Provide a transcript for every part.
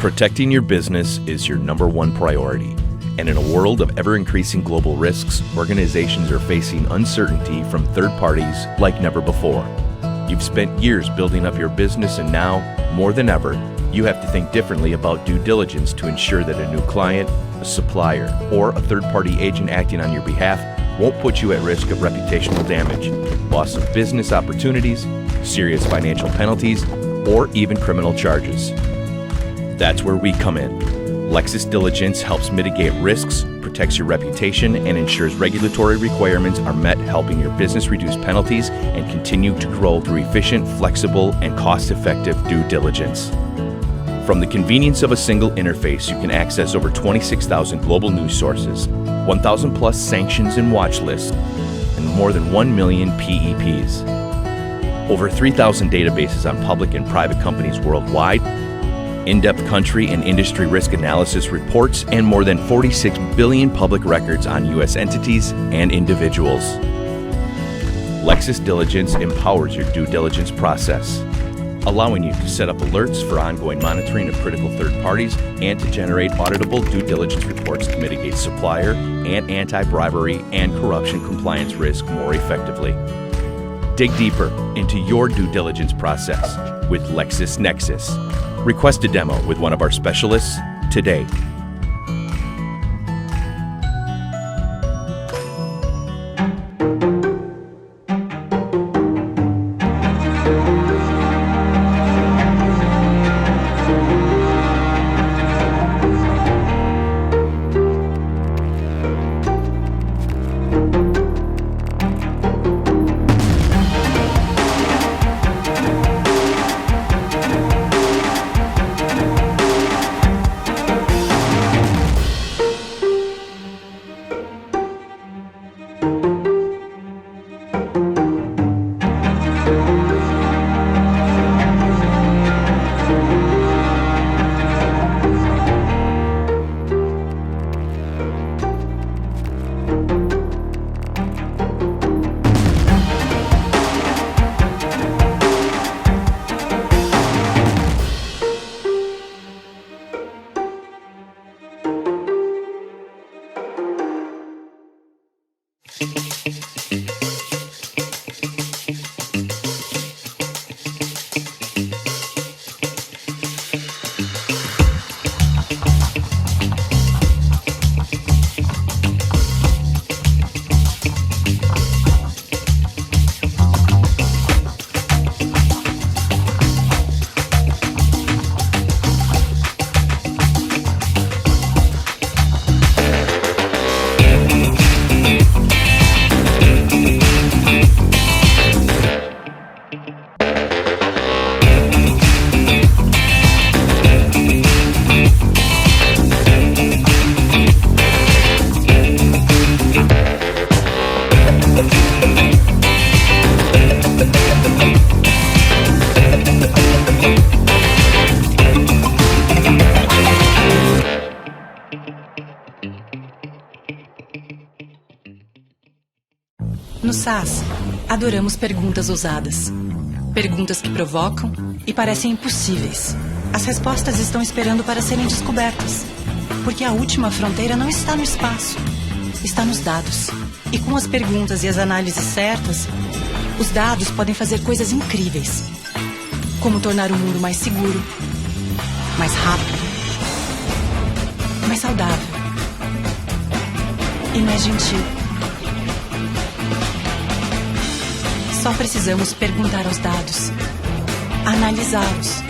Protecting your business is your number one priority. And in a world of ever-increasing global risks, organizations are facing uncertainty from third parties like never before. You've spent years building up your business, and now, more than ever, you have to think differently about due diligence to ensure that a new client, a supplier, or a third-party agent acting on your behalf won't put you at risk of reputational damage, loss of business opportunities, serious financial penalties, or even criminal charges. That's where we come in. Lexis Diligence helps mitigate risks, protects your reputation, and ensures regulatory requirements are met, helping your business reduce penalties and continue to grow through efficient, flexible, and cost-effective due diligence. From the convenience of a single interface, you can access over 26,000 global news sources, 1,000 plus sanctions and watch lists, and more than 1 million PEPs. Over 3,000 databases on public and private companies worldwide, in-depth country and industry risk analysis reports, and more than 46 billion public records on U.S. entities and individuals. Lexis Diligence empowers your due diligence process, allowing you to set up alerts for ongoing monitoring of critical third parties and to generate auditable due diligence reports to mitigate supplier and anti-bribery and corruption compliance risk more effectively. Dig deeper into your due diligence process with LexisNexis. Request a demo with one of our specialists today. No SAS, adoramos perguntas ousadas. Perguntas que provocam e parecem impossíveis. As respostas estão esperando para serem descobertas. Porque a última fronteira não está no espaço, está nos dados. E com as perguntas e as análises certas, os dados podem fazer coisas incríveis. Como tornar o mundo mais seguro, mais rápido, mais saudável e mais gentil. Só precisamos perguntar aos dados, analisá-los,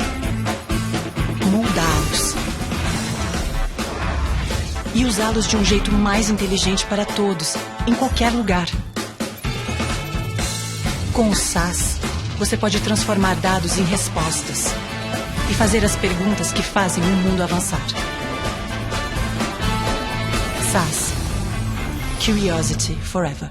moldá-los e usá-los de um jeito mais inteligente para todos, em qualquer lugar. Com o SAS, você pode transformar dados em respostas e fazer as perguntas que fazem o mundo avançar. SAS. Curiosity Forever.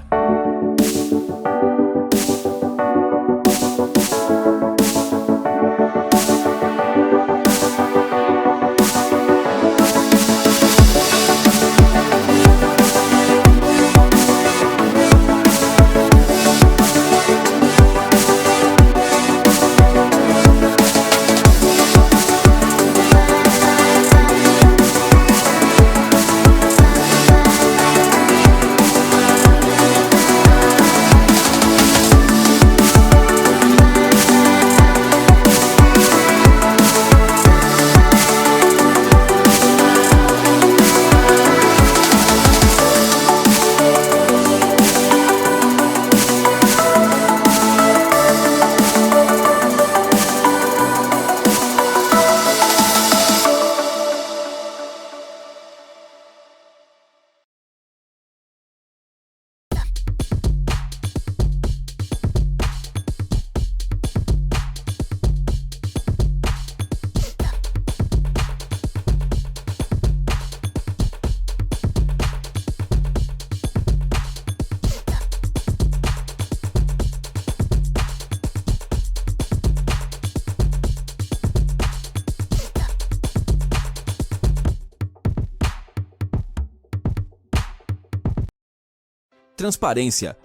transparência,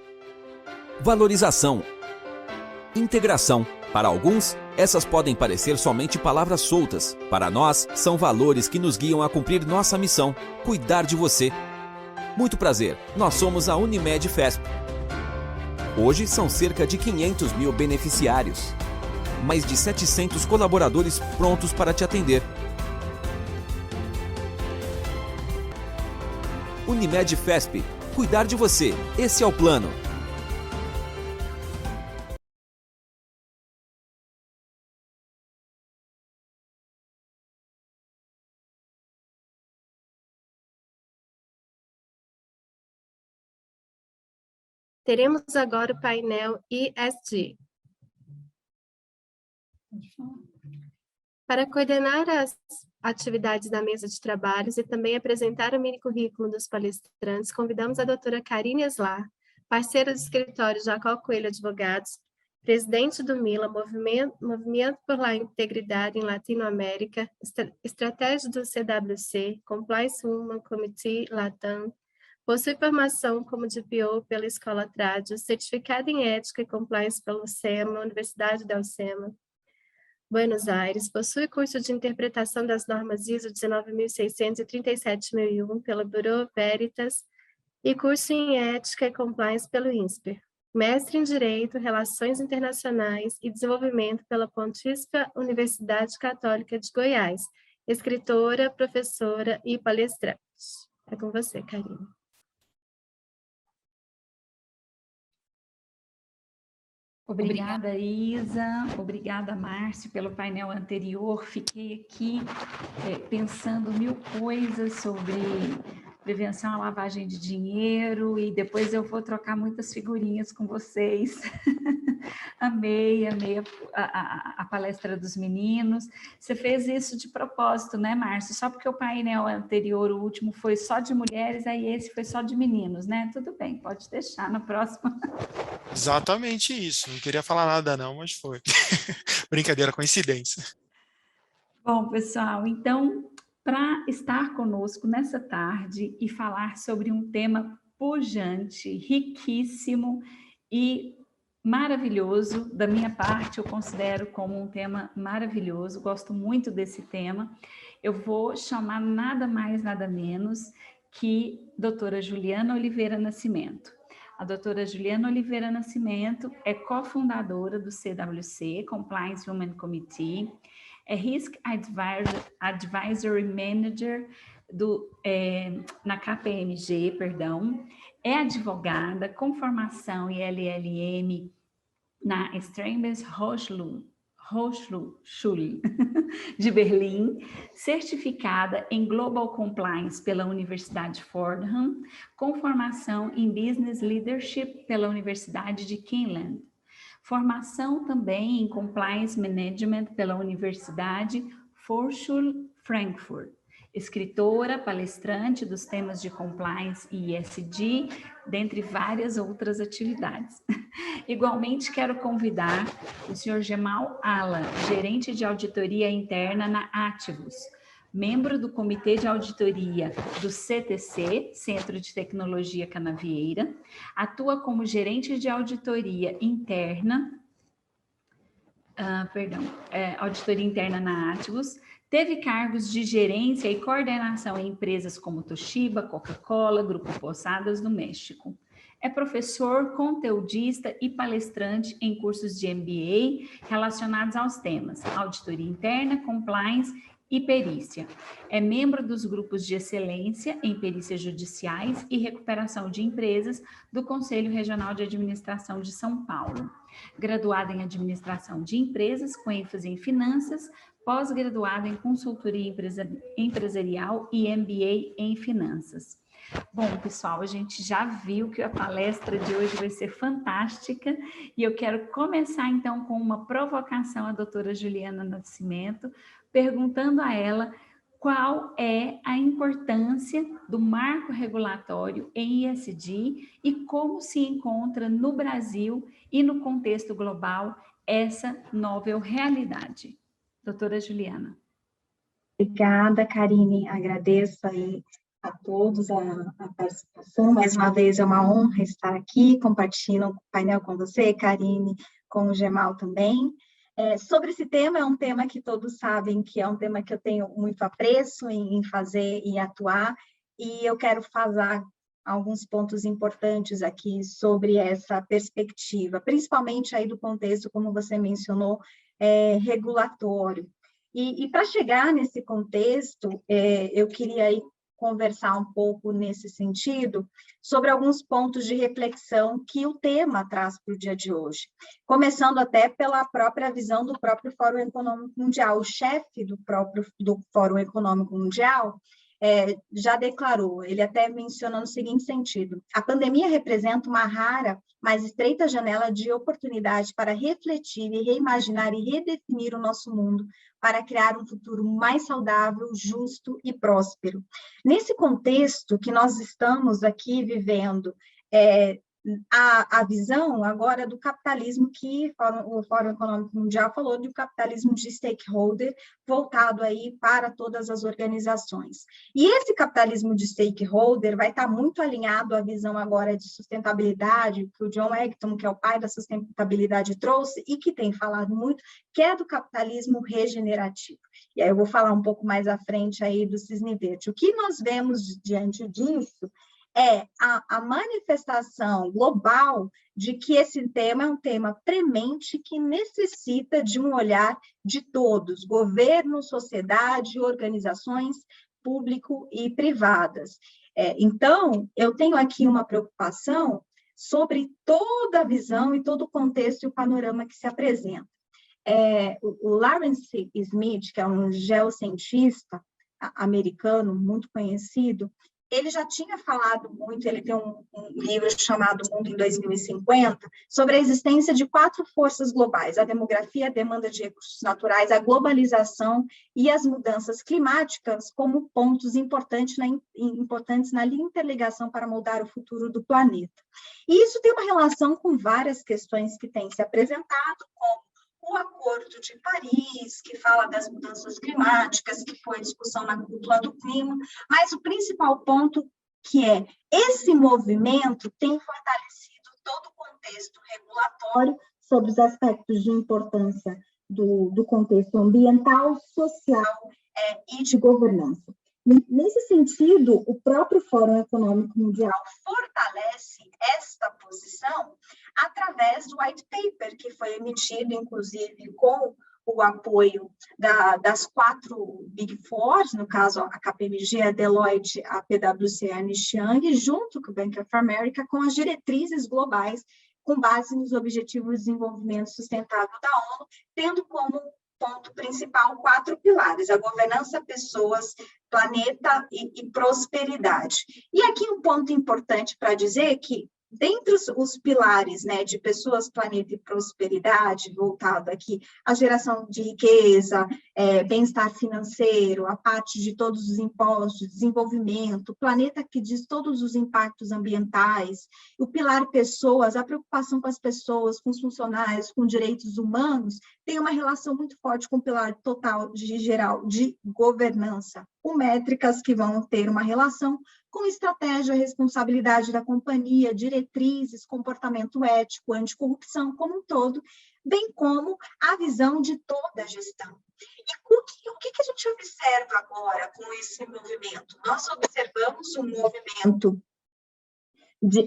valorização, integração. Para alguns, essas podem parecer somente palavras soltas. Para nós, são valores que nos guiam a cumprir nossa missão, cuidar de você. Muito prazer, nós somos a Unimed FESP. Hoje são cerca de 500 mil beneficiários. Mais de 700 colaboradores prontos para te atender. Unimed FESP, cuidar de você, esse é o plano. Teremos agora o painel ESG. Para coordenar as atividades da mesa de trabalhos e também apresentar o mini currículo dos palestrantes, convidamos a doutora Karine Eslar, parceira do escritório Jacó Coelho Advogados, presidente do MILA, Movimento por la Integridade em Latinoamérica, estratégia do CWC, Compliance Women Committee Latam, possui formação como DPO pela Escola Trádio, certificado em Ética e Compliance pelo SEMA, Universidade del SEMA, Buenos Aires, possui curso de interpretação das normas ISO 19600 e 37001 pelo Bureau Veritas e curso em Ética e Compliance pelo INSPER. Mestre em Direito, Relações Internacionais e Desenvolvimento pela Pontífica Universidade Católica de Goiás, escritora, professora e palestrante. É com você, Karine. Obrigada, Isa. Obrigada, Márcio, pelo painel anterior. Fiquei aqui pensando mil coisas sobre prevenção à lavagem de dinheiro e depois eu vou trocar muitas figurinhas com vocês. Amei a palestra dos meninos. Você fez isso de propósito, né, Márcio? Só porque o painel anterior, o último, foi só de mulheres, aí esse foi só de meninos, né? Tudo bem, pode deixar na próxima. Exatamente isso. Não queria falar nada não, mas foi. Brincadeira, coincidência. Bom, pessoal, então, para estar conosco nessa tarde e falar sobre um tema pujante, riquíssimo e maravilhoso, da minha parte eu considero como um tema maravilhoso, gosto muito desse tema, eu vou chamar nada mais, nada menos que doutora Juliana Oliveira Nascimento. A doutora Juliana Oliveira Nascimento é cofundadora do CWC, Compliance Women Committee, é Risk Advisory Manager na KPMG, é advogada com formação em LLM na Strabes-Hochschule de Berlim, certificada em Global Compliance pela Universidade Fordham, com formação em Business Leadership pela Universidade de Kiel, formação também em Compliance Management pela Universidade Hochschule Frankfurt, escritora, palestrante dos temas de Compliance e ESG, dentre várias outras atividades. Igualmente, quero convidar o senhor Gemal Ala, gerente de auditoria interna na Ativus, membro do Comitê de Auditoria do CTC, Centro de Tecnologia Canavieira, atua como gerente de auditoria interna, auditoria interna na Ativus, teve cargos de gerência e coordenação em empresas como Toshiba, Coca-Cola, Grupo Posadas do México. É professor, conteudista e palestrante em cursos de MBA relacionados aos temas auditoria interna, compliance e perícia. É membro dos grupos de excelência em perícias judiciais e recuperação de empresas do Conselho Regional de Administração de São Paulo. Graduado em administração de empresas com ênfase em finanças, pós-graduado em consultoria empresarial e MBA em finanças. Bom, pessoal, a gente já viu que a palestra de hoje vai ser fantástica e eu quero começar então com uma provocação à doutora Juliana Nascimento, perguntando a ela qual é a importância do marco regulatório em ESG e como se encontra no Brasil e no contexto global essa nova realidade. Doutora Juliana. Obrigada, Karine. Agradeço aí a todos a participação. Mais uma vez, é uma honra estar aqui, compartilhando o painel com você, Karine, com o Gemal também. Sobre esse tema, é um tema que todos sabem que é um tema que eu tenho muito apreço em fazer e atuar, e eu quero falar alguns pontos importantes aqui sobre essa perspectiva, principalmente aí do contexto, como você mencionou, regulatório. E para chegar nesse contexto, eu queria aí conversar um pouco nesse sentido sobre alguns pontos de reflexão que o tema traz para o dia de hoje, começando até pela própria visão do próprio Fórum Econômico Mundial. O chefe do Fórum Econômico Mundial já declarou, ele até menciona no seguinte sentido: a pandemia representa uma rara, mas estreita janela de oportunidade para refletir e reimaginar e redefinir o nosso mundo, para criar um futuro mais saudável, justo e próspero. Nesse contexto que nós estamos aqui vivendo, a visão agora do capitalismo que o Fórum Econômico Mundial falou, de um capitalismo de stakeholder voltado aí para todas as organizações. E esse capitalismo de stakeholder vai estar muito alinhado à visão agora de sustentabilidade, que o John Acton, que é o pai da sustentabilidade, trouxe e que tem falado muito, que é do capitalismo regenerativo. E aí eu vou falar um pouco mais à frente aí do Cisne Verde. O que nós vemos diante disso é a manifestação global de que esse tema é um tema premente que necessita de um olhar de todos, governo, sociedade, organizações público e privadas. Então, eu tenho aqui uma preocupação sobre toda a visão e todo o contexto e o panorama que se apresenta. O Lawrence Smith, que é um geocientista americano muito conhecido, ele já tinha falado muito, ele tem um livro chamado Mundo em 2050, sobre a existência de 4 forças globais: a demografia, a demanda de recursos naturais, a globalização e as mudanças climáticas como pontos importantes na interligação para moldar o futuro do planeta. E isso tem uma relação com várias questões que têm se apresentado, como o Acordo de Paris, que fala das mudanças climáticas, que foi a discussão na cúpula do clima, mas o principal ponto que esse movimento tem fortalecido todo o contexto regulatório sobre os aspectos de importância do contexto ambiental, social e de governança. Nesse sentido, o próprio Fórum Econômico Mundial fortalece esta posição através do white paper, que foi emitido, inclusive, com o apoio das 4 Big Fours, no caso, a KPMG, a Deloitte, a PwC, a Ernst Young, junto com o Bank of America, com as diretrizes globais, com base nos Objetivos de Desenvolvimento Sustentável da ONU, tendo como ponto principal 4 pilares: a governança, pessoas, planeta e prosperidade. E aqui um ponto importante para dizer que, dentre os pilares, né, de pessoas, planeta e prosperidade, voltado aqui à geração de riqueza, bem-estar financeiro, a parte de todos os impostos, desenvolvimento, planeta que diz todos os impactos ambientais, o pilar pessoas, a preocupação com as pessoas, com os funcionários, com direitos humanos, tem uma relação muito forte com o pilar total geral de governança, com métricas que vão ter uma relação com estratégia, responsabilidade da companhia, diretrizes, comportamento ético, anticorrupção como um todo, bem como a visão de toda a gestão. E o que a gente observa agora com esse movimento? Nós observamos um movimento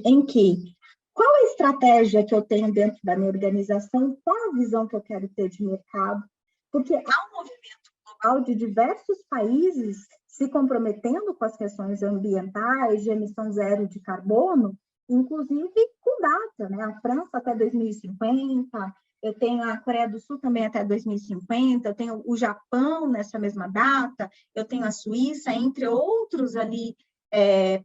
em que, qual a estratégia que eu tenho dentro da minha organização, qual a visão que eu quero ter de mercado, porque há um movimento global de diversos países se comprometendo com as questões ambientais, de emissão zero de carbono, inclusive com data, né? A França até 2050, eu tenho a Coreia do Sul também até 2050, eu tenho o Japão nessa mesma data, eu tenho a Suíça, entre outros ali,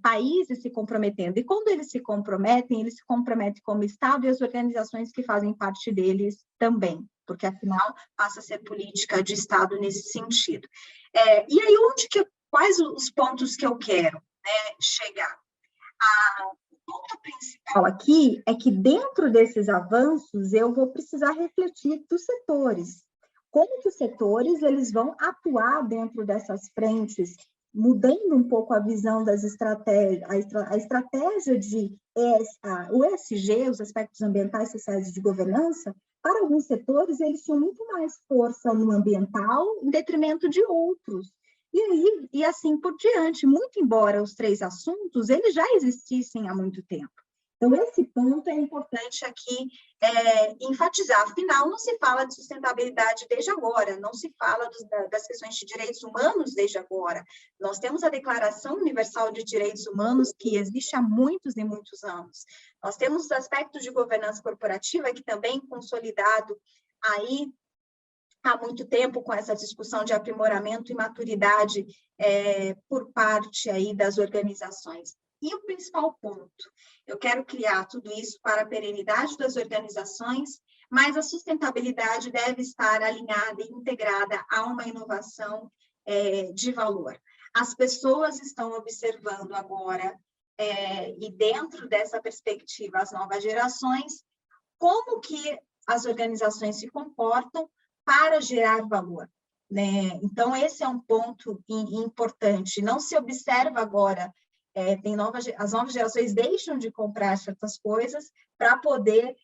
países se comprometendo. E quando eles se comprometem como Estado e as organizações que fazem parte deles também, porque afinal passa a ser política de Estado nesse sentido. E aí, quais os pontos que eu quero, né, chegar? O ponto principal aqui é que dentro desses avanços eu vou precisar refletir dos setores. Como que os setores eles vão atuar dentro dessas frentes mudando um pouco a visão das estratégias, a estratégia de o ESG, os aspectos ambientais, sociais e de governança, para alguns setores, eles tinham muito mais força no ambiental em detrimento de outros. E assim por diante, muito embora os 3 assuntos, eles já existissem há muito tempo. Então, esse ponto é importante aqui enfatizar. Afinal, não se fala de sustentabilidade desde agora, não se fala das questões de direitos humanos desde agora. Nós temos a Declaração Universal de Direitos Humanos, que existe há muitos e muitos anos. Nós temos os aspectos de governança corporativa, que também consolidado aí há muito tempo com essa discussão de aprimoramento e maturidade por parte aí das organizações. E o principal ponto, eu quero criar tudo isso para a perenidade das organizações, mas a sustentabilidade deve estar alinhada e integrada a uma inovação de valor. As pessoas estão observando agora, e dentro dessa perspectiva, as novas gerações, como que as organizações se comportam para gerar valor, né? Então, esse é um ponto importante. Não se observa agora, as novas gerações deixam de comprar certas coisas para poder,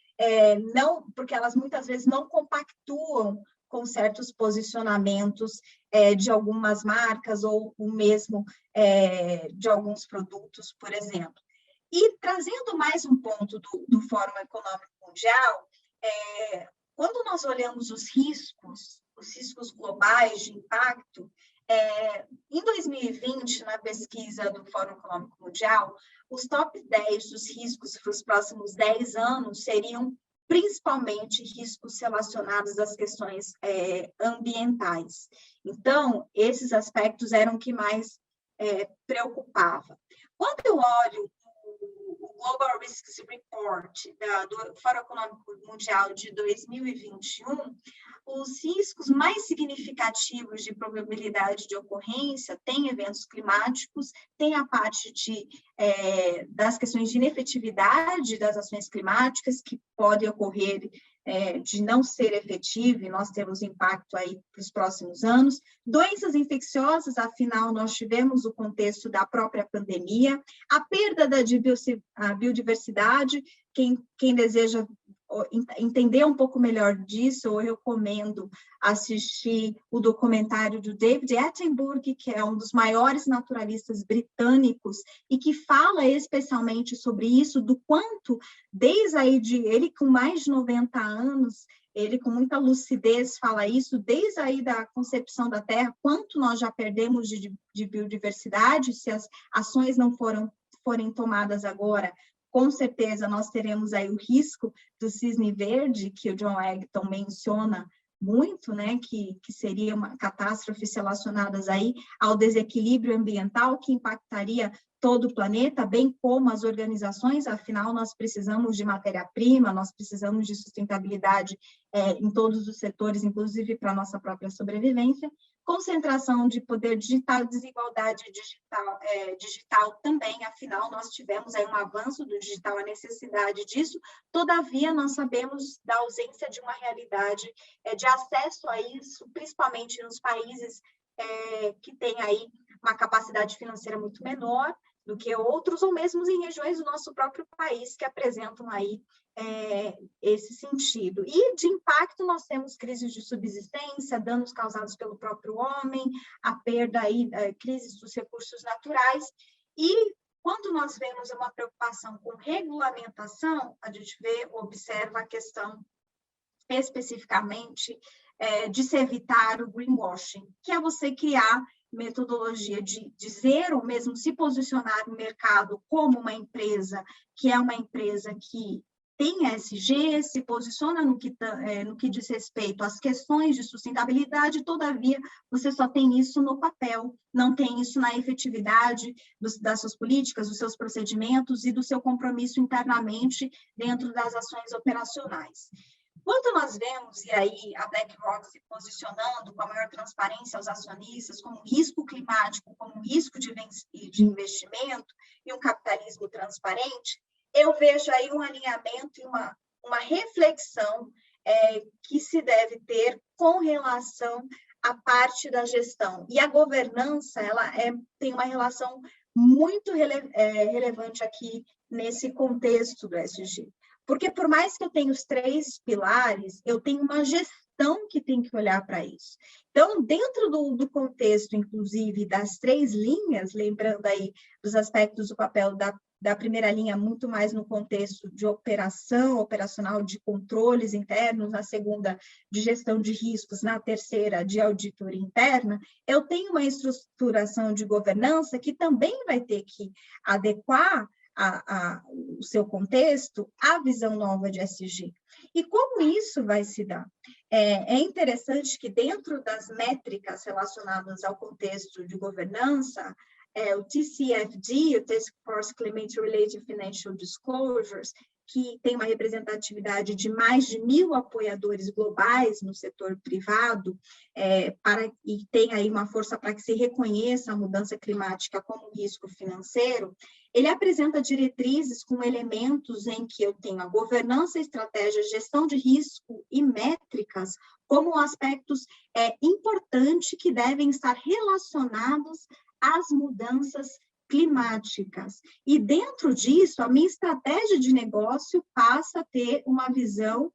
porque elas muitas vezes não compactuam com certos posicionamentos de algumas marcas ou mesmo de alguns produtos, por exemplo. E trazendo mais um ponto do Fórum Econômico Mundial, quando nós olhamos os riscos globais de impacto, em 2020, na pesquisa do Fórum Econômico Mundial, os top 10 dos riscos para os próximos 10 anos seriam principalmente riscos relacionados às questões ambientais. Então, esses aspectos eram o que mais preocupava. Quando eu olho o Global Risks Report do Fórum Econômico Mundial de 2021, os riscos mais significativos de probabilidade de ocorrência têm eventos climáticos, tem a parte das questões de inefetividade das ações climáticas, que podem ocorrer de não ser efetivo, e nós temos impacto aí para os próximos anos. Doenças infecciosas, afinal, nós tivemos o contexto da própria pandemia, a perda da biodiversidade, quem deseja entender um pouco melhor disso, eu recomendo assistir o documentário do David Attenborough, que é um dos maiores naturalistas britânicos, e que fala especialmente sobre isso, do quanto, desde aí ele com mais de 90 anos, ele com muita lucidez fala isso, desde aí da concepção da Terra, quanto nós já perdemos de biodiversidade, se as ações não forem tomadas agora. Com certeza, nós teremos aí o risco do cisne verde, que o John Eggington menciona muito, né, que seria uma catástrofe relacionadas aí ao desequilíbrio ambiental, que impactaria todo o planeta, bem como as organizações. Afinal, nós precisamos de matéria-prima, nós precisamos de sustentabilidade em todos os setores, inclusive para a nossa própria sobrevivência. Concentração de poder digital, desigualdade digital também, afinal, nós tivemos aí um avanço do digital, a necessidade disso, todavia, nós sabemos da ausência de uma realidade de acesso a isso, principalmente nos países que têm aí uma capacidade financeira muito menor do que outros, ou mesmo em regiões do nosso próprio país que apresentam aí esse sentido. E de impacto nós temos crises de subsistência, danos causados pelo próprio homem, a perda aí, crises dos recursos naturais, e quando nós vemos uma preocupação com regulamentação, a gente observa a questão especificamente de se evitar o greenwashing, que é você criar metodologia de dizer ou mesmo se posicionar no mercado como uma empresa que é uma empresa que tem ESG, se posiciona no que diz respeito às questões de sustentabilidade, todavia você só tem isso no papel, não tem isso na efetividade das suas políticas, dos seus procedimentos e do seu compromisso internamente dentro das ações operacionais. Quando nós vemos, e aí a BlackRock se posicionando com a maior transparência aos acionistas, como risco climático, como risco de investimento e um capitalismo transparente, eu vejo aí um alinhamento e uma reflexão que se deve ter com relação a parte da gestão. E a governança, ela tem uma relação muito relevante aqui nesse contexto do ESG. Porque por mais que eu tenha os 3 pilares, eu tenho uma gestão que tem que olhar para isso. Então, dentro do contexto, inclusive, das 3 linhas, lembrando aí dos aspectos do papel da primeira linha, muito mais no contexto de operacional, de controles internos, na segunda, de gestão de riscos, na terceira, de auditoria interna, eu tenho uma estruturação de governança que também vai ter que adequar o seu contexto à visão nova de ESG. E como isso vai se dar? É interessante que dentro das métricas relacionadas ao contexto de governança, o TCFD, o Task Force Climate Related Financial Disclosures, que tem uma representatividade de mais de 1.000 apoiadores globais no setor privado, e tem aí uma força para que se reconheça a mudança climática como risco financeiro, ele apresenta diretrizes com elementos em que eu tenho a governança, estratégia, gestão de risco e métricas como aspectos importantes que devem estar relacionados às mudanças climáticas. E dentro disso, a minha estratégia de negócio passa a ter uma visão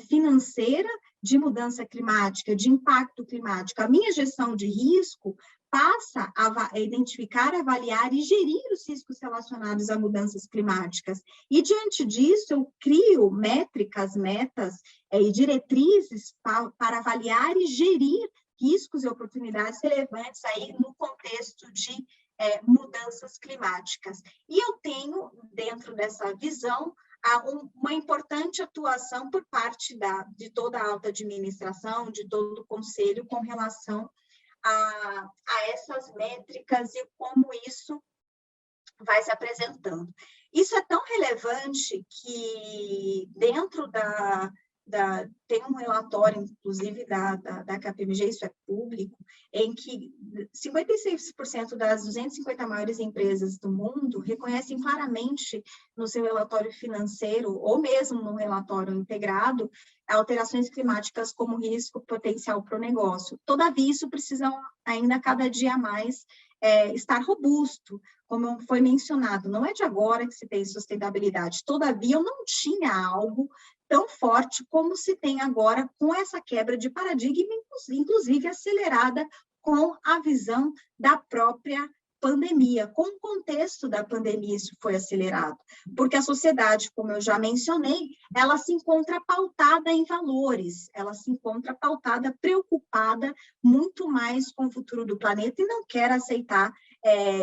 financeira de mudança climática, de impacto climático. A minha gestão de risco passa a identificar, avaliar e gerir os riscos relacionados a mudanças climáticas. E, diante disso, eu crio métricas, metas e diretrizes para avaliar e gerir riscos e oportunidades relevantes aí no contexto de mudanças climáticas. E eu tenho, dentro dessa visão, uma importante atuação por parte de toda a alta administração, de todo o conselho, com relação a essas métricas e como isso vai se apresentando. Isso é tão relevante que dentro tem um relatório, inclusive, da KPMG, isso é público, em que 56% das 250 maiores empresas do mundo reconhecem claramente no seu relatório financeiro, ou mesmo no relatório integrado, alterações climáticas como risco potencial para o negócio. Todavia, isso precisa ainda cada dia mais estar robusto, como foi mencionado. Não é de agora que se tem sustentabilidade. Todavia, eu não tinha algo tão forte como se tem agora com essa quebra de paradigma, inclusive acelerada com a visão da própria pandemia. Com o contexto da pandemia, isso foi acelerado, porque a sociedade, como eu já mencionei, ela se encontra pautada em valores, ela se encontra pautada, preocupada muito mais com o futuro do planeta e não quer aceitar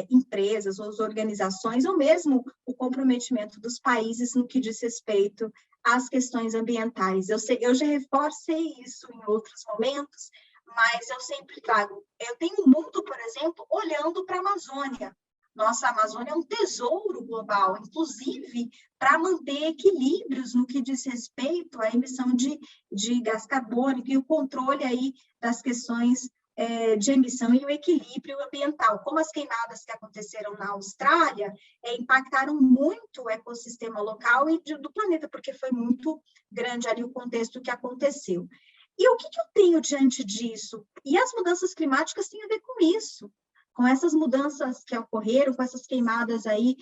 empresas ou organizações, ou mesmo o comprometimento dos países no que diz respeito às questões ambientais. Eu já reforcei isso em outros momentos, mas eu sempre trago. Eu tenho um mundo, por exemplo, olhando para a Amazônia. Nossa, a Amazônia é um tesouro global, inclusive para manter equilíbrios no que diz respeito à emissão de gás carbônico e o controle aí das questões de emissão e o equilíbrio ambiental. Como as queimadas que aconteceram na Austrália impactaram muito o ecossistema local e do planeta, porque foi muito grande ali o contexto que aconteceu. E o que eu tenho diante disso? E as mudanças climáticas têm a ver com isso, com essas mudanças que ocorreram, com essas queimadas aí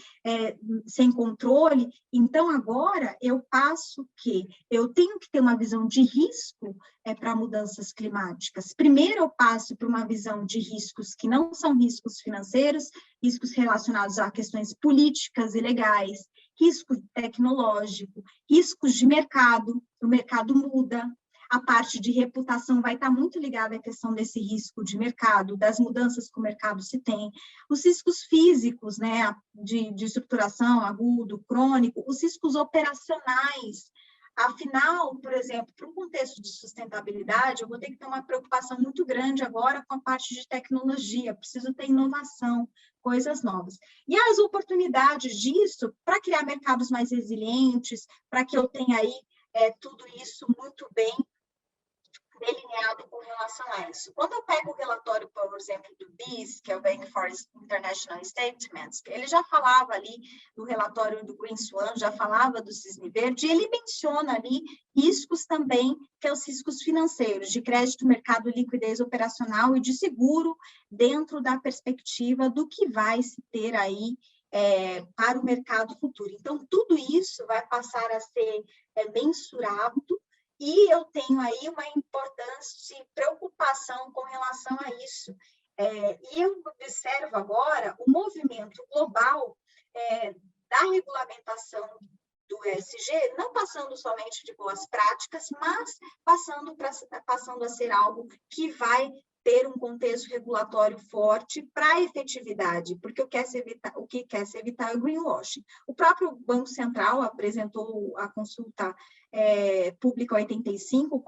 sem controle. Então, agora, eu passo que eu tenho que ter uma visão de risco para mudanças climáticas. Primeiro, eu passo por uma visão de riscos que não são riscos financeiros, riscos relacionados a questões políticas e legais, risco tecnológico, riscos de mercado, o mercado muda. A parte de reputação vai estar muito ligada à questão desse risco de mercado, das mudanças que o mercado se tem, os riscos físicos, né, de estruturação, agudo, crônico, os riscos operacionais. Afinal, por exemplo, para um contexto de sustentabilidade, eu vou ter que ter uma preocupação muito grande agora com a parte de tecnologia, preciso ter inovação, coisas novas. E as oportunidades disso para criar mercados mais resilientes, para que eu tenha aí tudo isso muito bem delineado com relação a isso. Quando eu pego o relatório, por exemplo, do BIS, que é o Bank for International Statements, ele já falava ali no relatório do Green Swan, já falava do cisne verde, e ele menciona ali riscos também, que são os riscos financeiros, de crédito, mercado, liquidez operacional e de seguro, dentro da perspectiva do que vai se ter aí para o mercado futuro. Então, tudo isso vai passar a ser mensurado, e eu tenho aí uma importante preocupação com relação a isso. E eu observo agora o movimento global da regulamentação do ESG, não passando somente de boas práticas, mas passando a ser algo que vai ter um contexto regulatório forte para a efetividade, porque o que quer se evitar é o greenwashing. O próprio Banco Central apresentou a consulta pública 85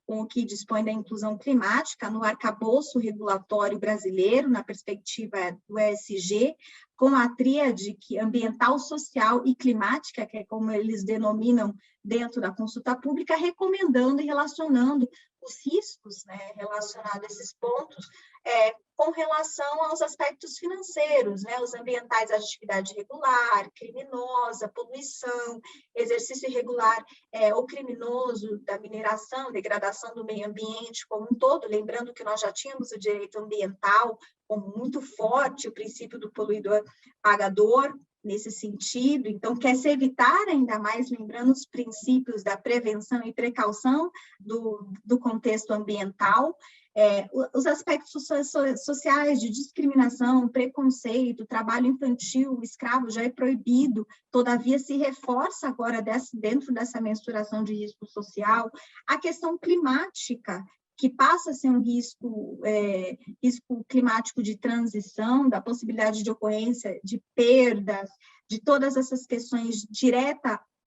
com o que dispõe da inclusão climática no arcabouço regulatório brasileiro, na perspectiva do ESG, com a tríade ambiental, social e climática, que é como eles denominam dentro da consulta pública, recomendando e relacionando os riscos, né, relacionados a esses pontos, com relação aos aspectos financeiros, né, os ambientais, a atividade irregular, criminosa, poluição, exercício irregular ou criminoso da mineração, degradação do meio ambiente como um todo, lembrando que nós já tínhamos o direito ambiental como muito forte, o princípio do poluidor pagador, nesse sentido, então quer se evitar ainda mais, lembrando os princípios da prevenção e precaução do contexto ambiental, os aspectos sociais de discriminação, preconceito, trabalho infantil, escravo já é proibido, todavia se reforça agora dentro dessa mensuração de risco social, a questão climática, que passa a ser um risco climático de transição, da possibilidade de ocorrência de perdas, de todas essas questões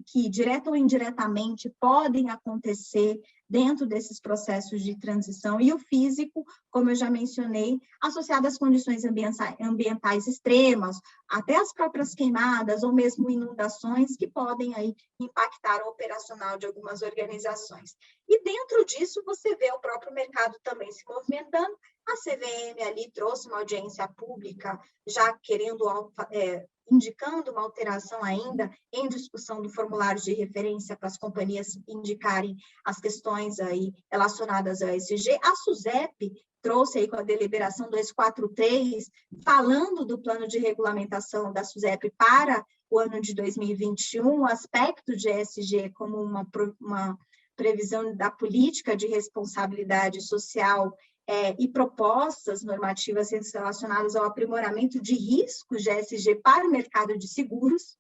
que direta ou indiretamente podem acontecer dentro desses processos de transição, e o físico, como eu já mencionei, associado às condições ambientais extremas, até as próprias queimadas ou mesmo inundações que podem aí impactar o operacional de algumas organizações. E dentro disso você vê o próprio mercado também se movimentando. A CVM ali trouxe uma audiência pública, já indicando uma alteração ainda em discussão do formulário de referência para as companhias indicarem as questões aí relacionadas ao ESG. A SUSEP trouxe aí com a deliberação 243, falando do plano de regulamentação da SUSEP para o ano de 2021, o aspecto de ESG como uma previsão da política de responsabilidade social e propostas normativas relacionadas ao aprimoramento de riscos de ESG para o mercado de seguros.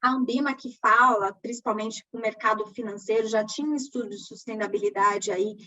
A Ambima, que fala, principalmente com o mercado financeiro, já tinha um estudo de sustentabilidade aí,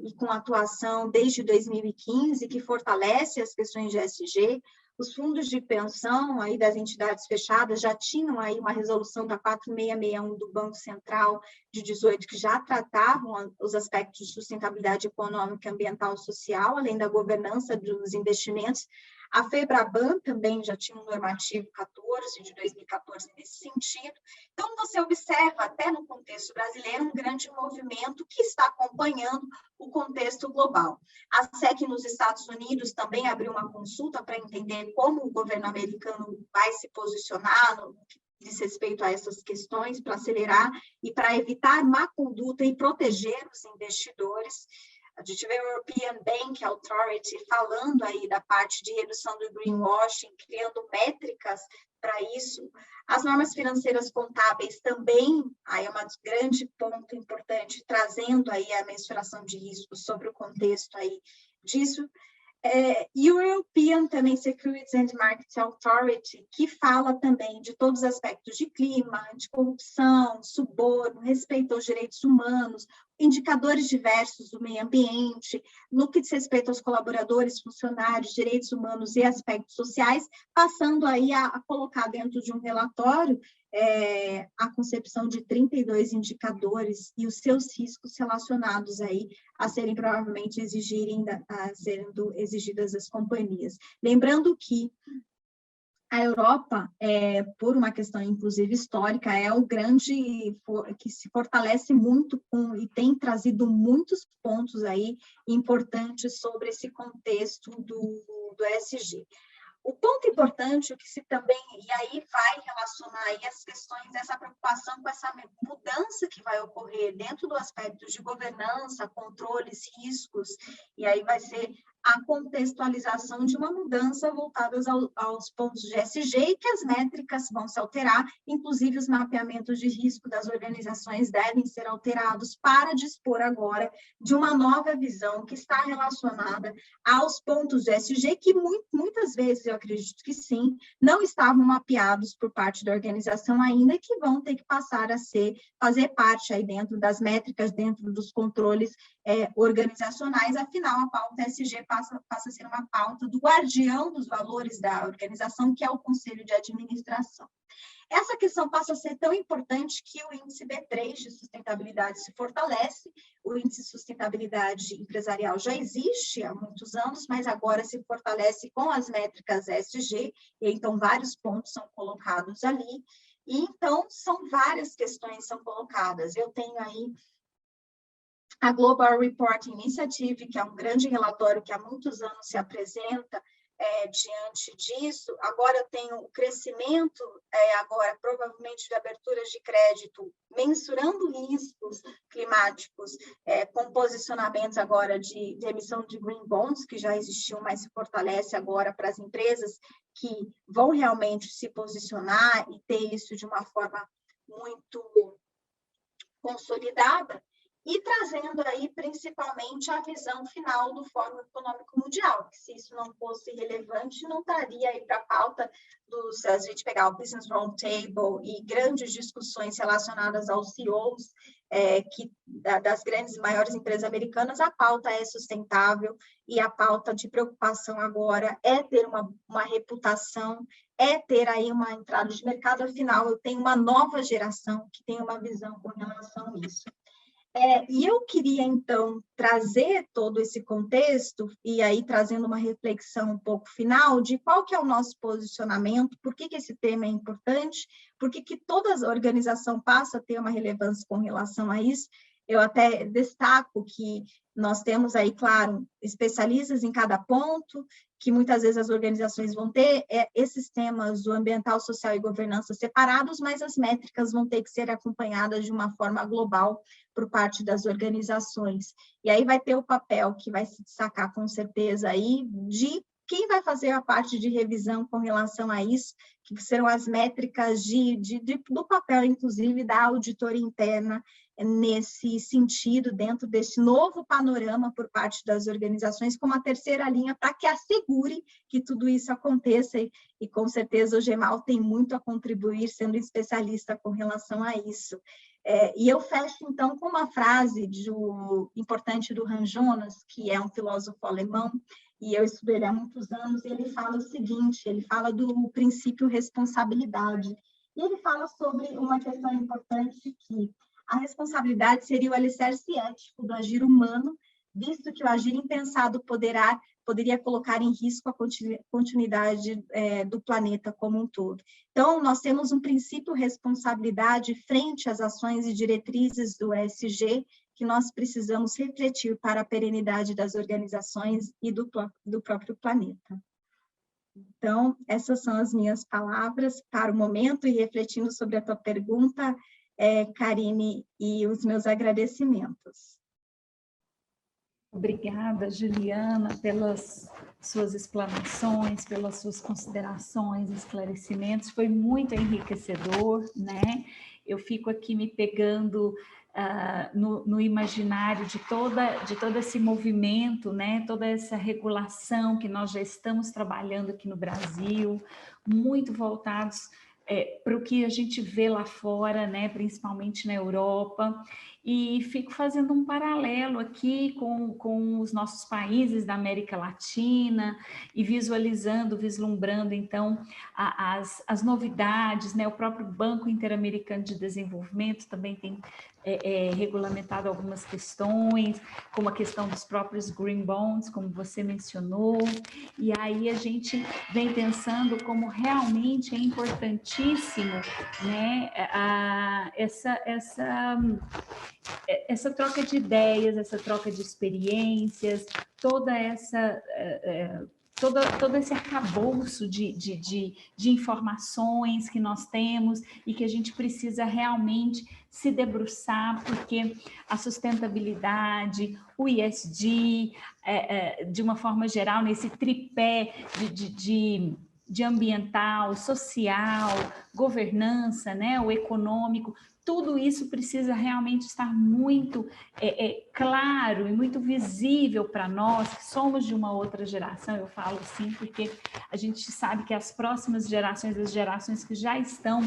e com atuação desde 2015, que fortalece as questões de ESG. Os fundos de pensão aí das entidades fechadas já tinham aí uma resolução da 4661 do Banco Central de 18, que já tratavam os aspectos de sustentabilidade econômica, ambiental e social, além da governança dos investimentos. A FEBRABAN também já tinha um normativo 14 de 2014 nesse sentido. Então, você observa até no contexto brasileiro um grande movimento que está acompanhando o contexto global. A SEC nos Estados Unidos também abriu uma consulta para entender como o governo americano vai se posicionar no que diz respeito a essas questões, para acelerar e para evitar má conduta e proteger os investidores. A gente vê o European Bank Authority falando aí da parte de redução do greenwashing, criando métricas para isso. As normas financeiras contábeis também, aí é um grande ponto importante, trazendo aí a mensuração de riscos sobre o contexto aí disso. E o European também Securities and Markets Authority, que fala também de todos os aspectos de clima, de corrupção, suborno, respeito aos direitos humanos, indicadores diversos do meio ambiente, no que diz respeito aos colaboradores, funcionários, direitos humanos e aspectos sociais, passando aí a colocar dentro de um relatório a concepção de 32 indicadores e os seus riscos relacionados aí a serem provavelmente sendo exigidas às companhias. Lembrando que A Europa, por uma questão, inclusive, histórica, é o grande que se fortalece muito e tem trazido muitos pontos aí importantes sobre esse contexto do ESG. O ponto importante, o que se também, e aí vai relacionar aí as questões dessa preocupação com essa mudança que vai ocorrer dentro do aspecto de governança, controles, riscos, e aí vai ser a contextualização de uma mudança voltada aos pontos de ESG e que as métricas vão se alterar, inclusive os mapeamentos de risco das organizações devem ser alterados para dispor agora de uma nova visão que está relacionada aos pontos de ESG que muitas vezes, eu acredito que sim, não estavam mapeados por parte da organização ainda, que vão ter que passar a fazer parte aí dentro das métricas, dentro dos controles organizacionais, afinal, a pauta ESG passa a ser uma pauta do guardião dos valores da organização, que é o Conselho de Administração. Essa questão passa a ser tão importante que o índice B3 de sustentabilidade se fortalece, o índice de sustentabilidade empresarial já existe há muitos anos, mas agora se fortalece com as métricas ESG, e então vários pontos são colocados ali, e então são várias questões que são colocadas. Eu tenho aí a Global Reporting Initiative, que é um grande relatório que há muitos anos se apresenta diante disso. Agora eu tenho o crescimento, agora provavelmente de aberturas de crédito, mensurando riscos climáticos, com posicionamentos agora de emissão de green bonds, que já existiu, mas se fortalece agora para as empresas que vão realmente se posicionar e ter isso de uma forma muito consolidada. E trazendo aí, principalmente, a visão final do Fórum Econômico Mundial, que se isso não fosse relevante, não estaria aí para a pauta se a gente pegar o Business Roundtable e grandes discussões relacionadas aos CEOs das grandes e maiores empresas americanas, a pauta é sustentável e a pauta de preocupação agora é ter uma reputação, é ter aí uma entrada de mercado, afinal, eu tenho uma nova geração que tem uma visão com relação a isso. E eu queria, então, trazer todo esse contexto, e aí trazendo uma reflexão um pouco final, de qual que é o nosso posicionamento, por que esse tema é importante, por que toda a organização passa a ter uma relevância com relação a isso. Eu até destaco que nós temos aí, claro, especialistas em cada ponto, que muitas vezes as organizações vão ter esses temas do ambiental, social e governança separados, mas as métricas vão ter que ser acompanhadas de uma forma global por parte das organizações. E aí vai ter o papel que vai se destacar com certeza aí de quem vai fazer a parte de revisão com relação a isso, que serão as métricas do papel, inclusive, da auditoria interna, nesse sentido, dentro desse novo panorama por parte das organizações, como a terceira linha, para que assegure que tudo isso aconteça, e com certeza o GEMAL tem muito a contribuir, sendo especialista com relação a isso. E eu fecho, então, com uma frase importante do Hans Jonas, que é um filósofo alemão, e eu estudei ele há muitos anos, e ele fala o seguinte, ele fala do princípio responsabilidade, e ele fala sobre uma questão importante que a responsabilidade seria o alicerce ético do agir humano, visto que o agir impensado poderia colocar em risco a continuidade do planeta como um todo. Então, nós temos um princípio responsabilidade frente às ações e diretrizes do ESG, que nós precisamos refletir para a perenidade das organizações e do próprio planeta. Então, essas são as minhas palavras para o momento, e refletindo sobre a tua pergunta, Karine, e os meus agradecimentos. Obrigada, Juliana, pelas suas explanações, pelas suas considerações, esclarecimentos. Foi muito enriquecedor, né? Eu fico aqui me pegando no imaginário de todo esse movimento, né? Toda essa regulação que nós já estamos trabalhando aqui no Brasil, muito voltados para o que a gente vê lá fora, né, principalmente na Europa, e fico fazendo um paralelo aqui com os nossos países da América Latina e visualizando, vislumbrando, então, as novidades, né? O próprio Banco Interamericano de Desenvolvimento também tem regulamentado algumas questões, como a questão dos próprios green bonds, como você mencionou, e aí a gente vem pensando como realmente é importantíssimo, né, essa troca de ideias, essa troca de experiências, toda essa todo esse arcabouço de informações que nós temos e que a gente precisa realmente se debruçar, porque a sustentabilidade, o ESG, de uma forma geral, nesse tripé de ambiental, social, governança, né, o econômico, tudo isso precisa realmente estar muito claro e muito visível para nós, que somos de uma outra geração, eu falo assim, porque a gente sabe que as próximas gerações, as gerações que já estão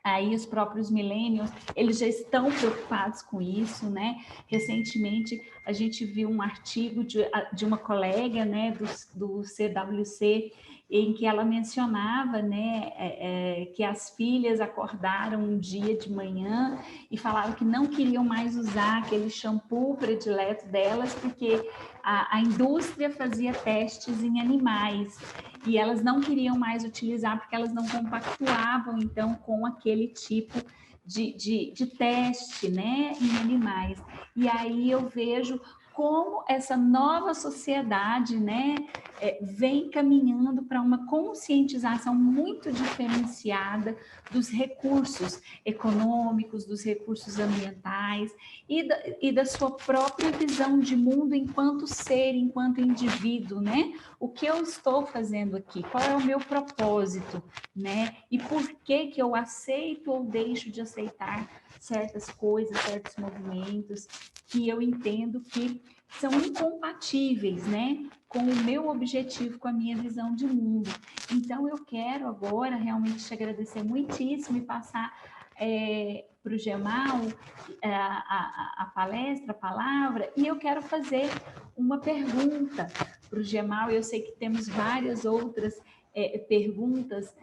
aí, os próprios millennials, eles já estão preocupados com isso, né? Recentemente, a gente viu um artigo de uma colega, né, do CWC, em que ela mencionava, né, que as filhas acordaram um dia de manhã e falaram que não queriam mais usar aquele shampoo predileto delas, porque a indústria fazia testes em animais e elas não queriam mais utilizar porque elas não compactuavam, então, com aquele tipo de teste, né, em animais. E aí eu vejo como essa nova sociedade, né, vem caminhando para uma conscientização muito diferenciada dos recursos econômicos, dos recursos ambientais e da sua própria visão de mundo enquanto ser, enquanto indivíduo, né? O que eu estou fazendo aqui? Qual é o meu propósito, né? E por que eu aceito ou deixo de aceitar certas coisas, certos movimentos que eu entendo que são incompatíveis, né, com o meu objetivo, com a minha visão de mundo. Então, eu quero agora realmente te agradecer muitíssimo e passar para o Gemal a palestra, a palavra, e eu quero fazer uma pergunta para o Gemal. Eu sei que temos várias outras perguntas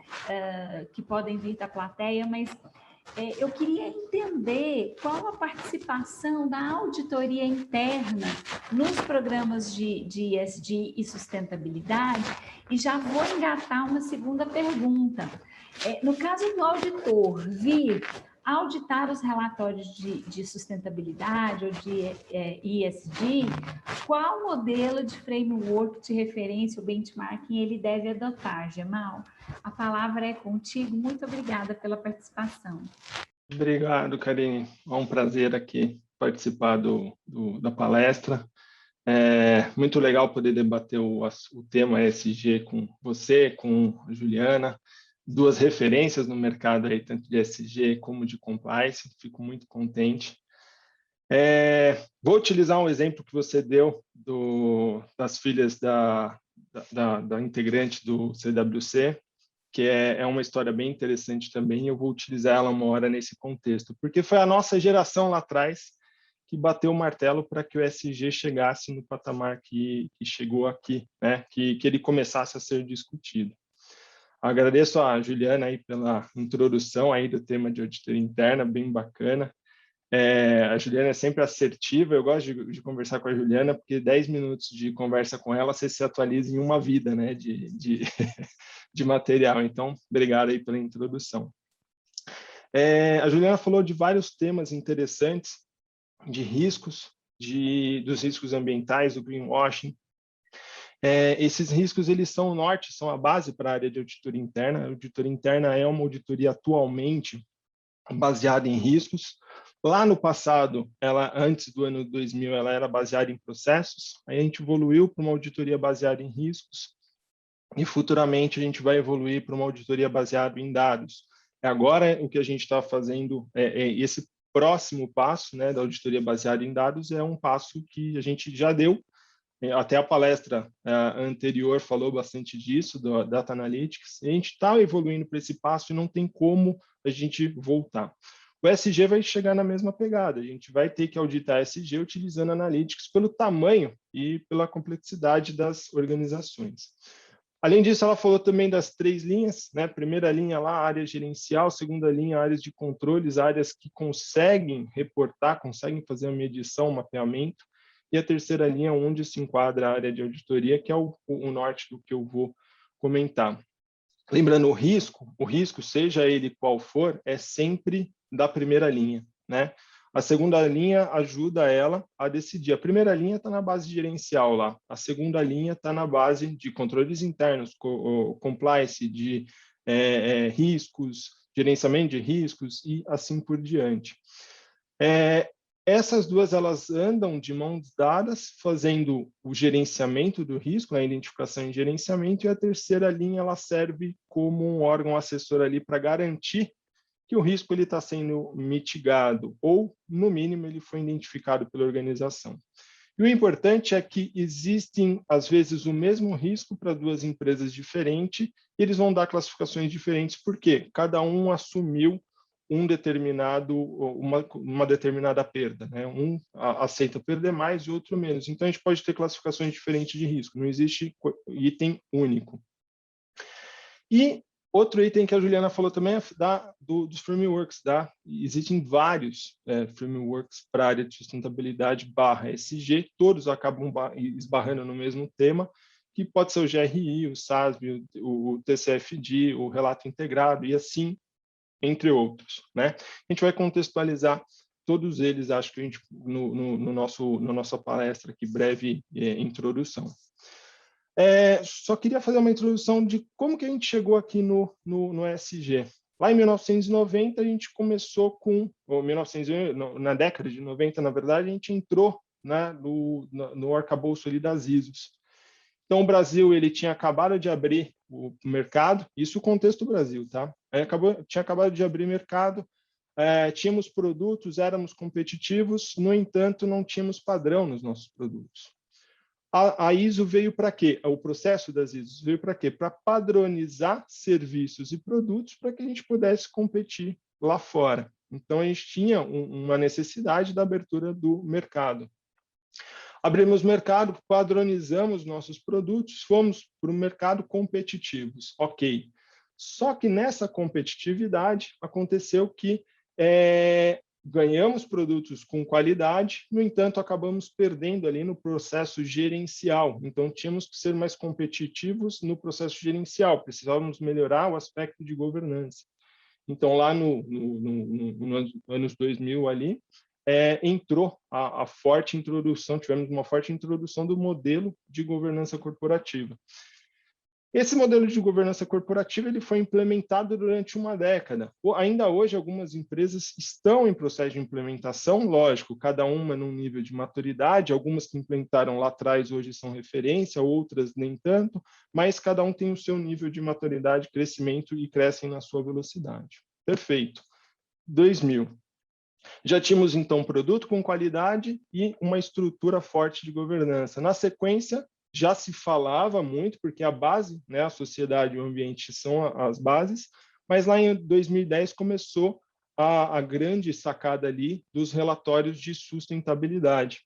que podem vir da plateia, mas eu queria entender qual a participação da auditoria interna nos programas de ESG e sustentabilidade, e já vou engatar uma segunda pergunta. No caso do auditor vir auditar os relatórios de sustentabilidade ou de ESG, qual modelo de framework de referência ou benchmarking ele deve adotar, Gemal? A palavra é contigo. Muito obrigada pela participação. Obrigado, Karine. É um prazer aqui participar da palestra. É muito legal poder debater o tema ESG com você, com a Juliana, duas referências no mercado aí, tanto de ESG como de compliance. Fico muito contente. Vou utilizar um exemplo que você deu das filhas da integrante do CWC, que é uma história bem interessante também, e eu vou utilizar ela uma hora nesse contexto, porque foi a nossa geração lá atrás que bateu o martelo para que o ESG chegasse no patamar que chegou aqui, né? Que ele começasse a ser discutido. Agradeço a Juliana aí pela introdução aí do tema de auditoria interna, bem bacana. A Juliana é sempre assertiva, eu gosto de conversar com a Juliana, porque 10 minutos de conversa com ela, você se atualiza em uma vida, né, de material. Então, obrigado aí pela introdução. A Juliana falou de vários temas interessantes, de riscos, dos riscos ambientais, do greenwashing. Esses riscos, eles são o norte, são a base para a área de auditoria interna. A auditoria interna é uma auditoria atualmente baseada em riscos. Lá no passado, antes do ano 2000, ela era baseada em processos. Aí a gente evoluiu para uma auditoria baseada em riscos e futuramente a gente vai evoluir para uma auditoria baseada em dados. Agora, o que a gente está fazendo, esse próximo passo, né, da auditoria baseada em dados, é um passo que a gente já deu. Até a palestra anterior falou bastante disso, do Data Analytics. A gente está evoluindo para esse passo e não tem como a gente voltar. O ESG vai chegar na mesma pegada, a gente vai ter que auditar ESG utilizando Analytics pelo tamanho e pela complexidade das organizações. Além disso, ela falou também das 3 linhas, né? Primeira linha lá, área gerencial, segunda linha, áreas de controles, áreas que conseguem reportar, conseguem fazer a medição, o mapeamento, e a terceira linha, onde se enquadra a área de auditoria, que é o norte do que eu vou comentar. Lembrando, o risco, seja ele qual for, é sempre da primeira linha, né? A segunda linha ajuda ela a decidir. A primeira linha está na base gerencial lá. A segunda linha está na base de controles internos, compliance, de riscos, gerenciamento de riscos e assim por diante. Essas duas, elas andam de mãos dadas, fazendo o gerenciamento do risco, a identificação e gerenciamento, e a terceira linha, ela serve como um órgão assessor ali para garantir que o risco está sendo mitigado, ou, no mínimo, ele foi identificado pela organização. E o importante é que existem, às vezes, o mesmo risco para 2 empresas diferentes, e eles vão dar classificações diferentes, porque cada um assumiu uma determinada perda, né? Um aceita perder mais e outro menos. Então, a gente pode ter classificações diferentes de risco, não existe item único. E outro item que a Juliana falou também é dos frameworks. Existem vários frameworks para a área de sustentabilidade /ESG, todos acabam esbarrando no mesmo tema, que pode ser o GRI, o SASB, o TCFD, o relato integrado, e assim, entre outros, né? A gente vai contextualizar todos eles, acho que a gente, no nossa palestra aqui, breve introdução. Só queria fazer uma introdução de como que a gente chegou aqui no ESG. Lá em 1990, a gente começou na década de 90, na verdade, a gente entrou, né, no arcabouço ali das ISOs. Então, o Brasil, ele tinha acabado de abrir o mercado, isso o contexto do Brasil, tá? Tinha acabado de abrir mercado, tínhamos produtos, éramos competitivos, no entanto, não tínhamos padrão nos nossos produtos. A ISO veio para quê? O processo das ISOs veio para quê? Para padronizar serviços e produtos para que a gente pudesse competir lá fora. Então, a gente tinha uma necessidade da abertura do mercado. Abrimos mercado, padronizamos nossos produtos, fomos para o mercado competitivos. Ok. Só que nessa competitividade aconteceu que ganhamos produtos com qualidade, no entanto, acabamos perdendo ali no processo gerencial. Então, tínhamos que ser mais competitivos no processo gerencial, precisávamos melhorar o aspecto de governança. Então, lá nos anos 2000 ali, entrou a forte introdução, tivemos uma forte introdução do modelo de governança corporativa. Esse modelo de governança corporativa ele foi implementado durante uma década. Ainda hoje, algumas empresas estão em processo de implementação, lógico, cada uma num nível de maturidade, algumas que implementaram lá atrás hoje são referência, outras nem tanto, mas cada um tem o seu nível de maturidade, crescimento e crescem na sua velocidade. Perfeito. 2000. Já tínhamos, então, um produto com qualidade e uma estrutura forte de governança. Na sequência, já se falava muito, porque a base, né, a sociedade e o ambiente são as bases, mas lá em 2010 começou a grande sacada ali dos relatórios de sustentabilidade.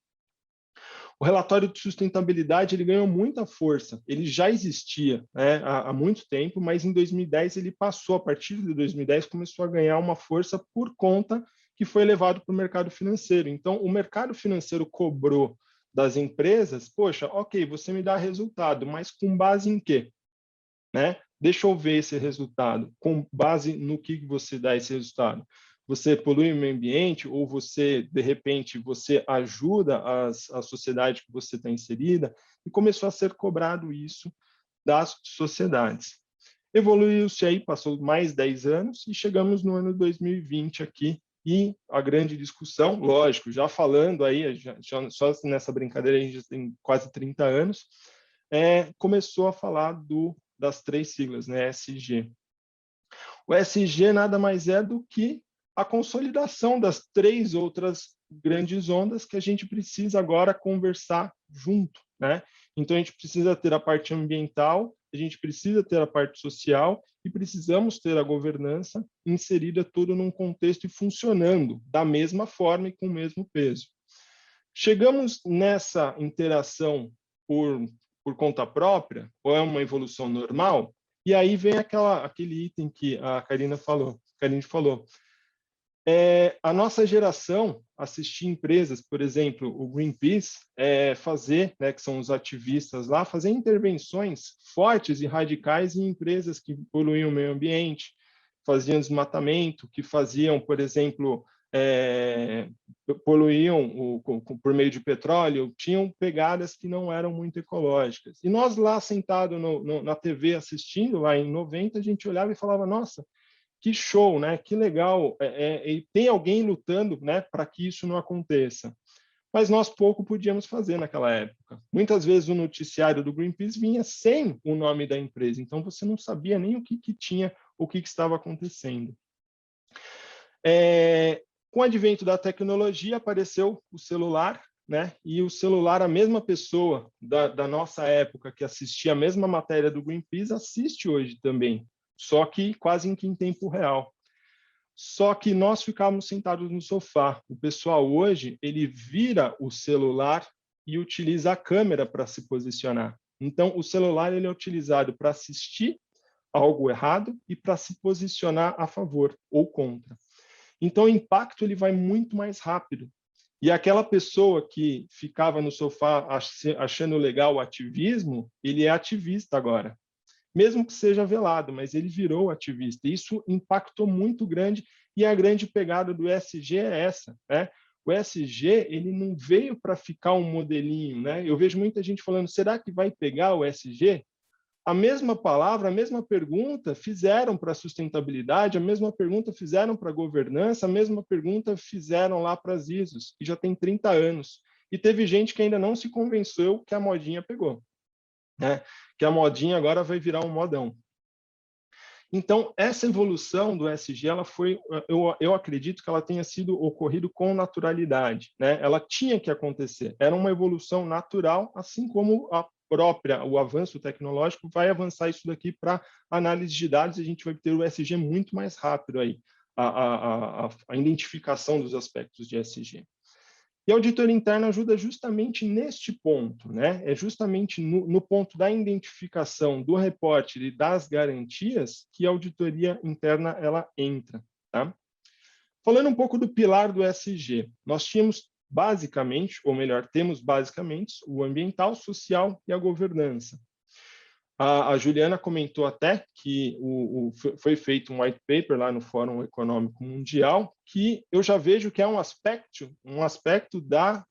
O relatório de sustentabilidade ele ganhou muita força, ele já existia, né, há muito tempo, mas em 2010 ele passou, a partir de 2010 começou a ganhar uma força por conta que foi levado para o mercado financeiro. Então, o mercado financeiro cobrou das empresas, poxa, ok, você me dá resultado, mas com base em quê? Né? Deixa eu ver esse resultado, com base no que você dá esse resultado. Você polui o meio ambiente ou você, de repente, você ajuda a sociedade que você está inserida, e começou a ser cobrado isso das sociedades. Evoluiu-se aí, passou mais 10 anos e chegamos no ano 2020 aqui, e a grande discussão, lógico, já falando aí, só nessa brincadeira a gente tem quase 30 anos, começou a falar das 3 siglas, né, ESG. O ESG nada mais é do que a consolidação das 3 outras grandes ondas que a gente precisa agora conversar junto, né? Então, a gente precisa ter a parte ambiental, a gente precisa ter a parte social e precisamos ter a governança inserida tudo num contexto e funcionando da mesma forma e com o mesmo peso. Chegamos nessa interação por conta própria, ou é uma evolução normal? E aí vem aquele item que a Karine falou. A nossa geração assistir empresas, por exemplo, o Greenpeace, fazer, né, que são os ativistas lá, fazer intervenções fortes e radicais em empresas que poluíam o meio ambiente, faziam desmatamento, que faziam, por exemplo, poluíam por meio de petróleo, tinham pegadas que não eram muito ecológicas. E nós lá sentados na TV assistindo, lá em 90, a gente olhava e falava, nossa, que show, né? Que legal, e tem alguém lutando, né, para que isso não aconteça. Mas nós pouco podíamos fazer naquela época. Muitas vezes o noticiário do Greenpeace vinha sem o nome da empresa, então você não sabia nem o que tinha, o que estava acontecendo. Com o advento da tecnologia, apareceu o celular, né? E o celular, a mesma pessoa da nossa época que assistia a mesma matéria do Greenpeace, assiste hoje também, só que quase em tempo real. Só que nós ficávamos sentados no sofá. O pessoal hoje, ele vira o celular e utiliza a câmera para se posicionar. Então, o celular ele é utilizado para assistir algo errado e para se posicionar a favor ou contra. Então, o impacto ele vai muito mais rápido. E aquela pessoa que ficava no sofá achando legal o ativismo, ele é ativista agora. Mesmo que seja velado, mas ele virou ativista. Isso impactou muito grande e a grande pegada do ESG é essa, né? O ESG, ele não veio para ficar um modelinho, né? Eu vejo muita gente falando, será que vai pegar o ESG? A mesma palavra, a mesma pergunta fizeram para a sustentabilidade, a mesma pergunta fizeram para a governança, a mesma pergunta fizeram lá para as ISOs, e já tem 30 anos. E teve gente que ainda não se convenceu que a modinha pegou, né? Que a modinha agora vai virar um modão. Então, essa evolução do ESG, ela foi, eu acredito que ela tenha sido ocorrido com naturalidade, né? Ela tinha que acontecer, era uma evolução natural, assim como o avanço tecnológico vai avançar isso daqui para análise de dados, e a gente vai ter o ESG muito mais rápido aí, a identificação dos aspectos de ESG. E a auditoria interna ajuda justamente neste ponto, né? É justamente no ponto da identificação do reporte e das garantias que a auditoria interna ela entra, tá? Falando um pouco do pilar do ESG, nós tínhamos basicamente, ou melhor, temos basicamente o ambiental, social e a governança. A Juliana comentou até que foi feito um white paper lá no Fórum Econômico Mundial, que eu já vejo que é um aspecto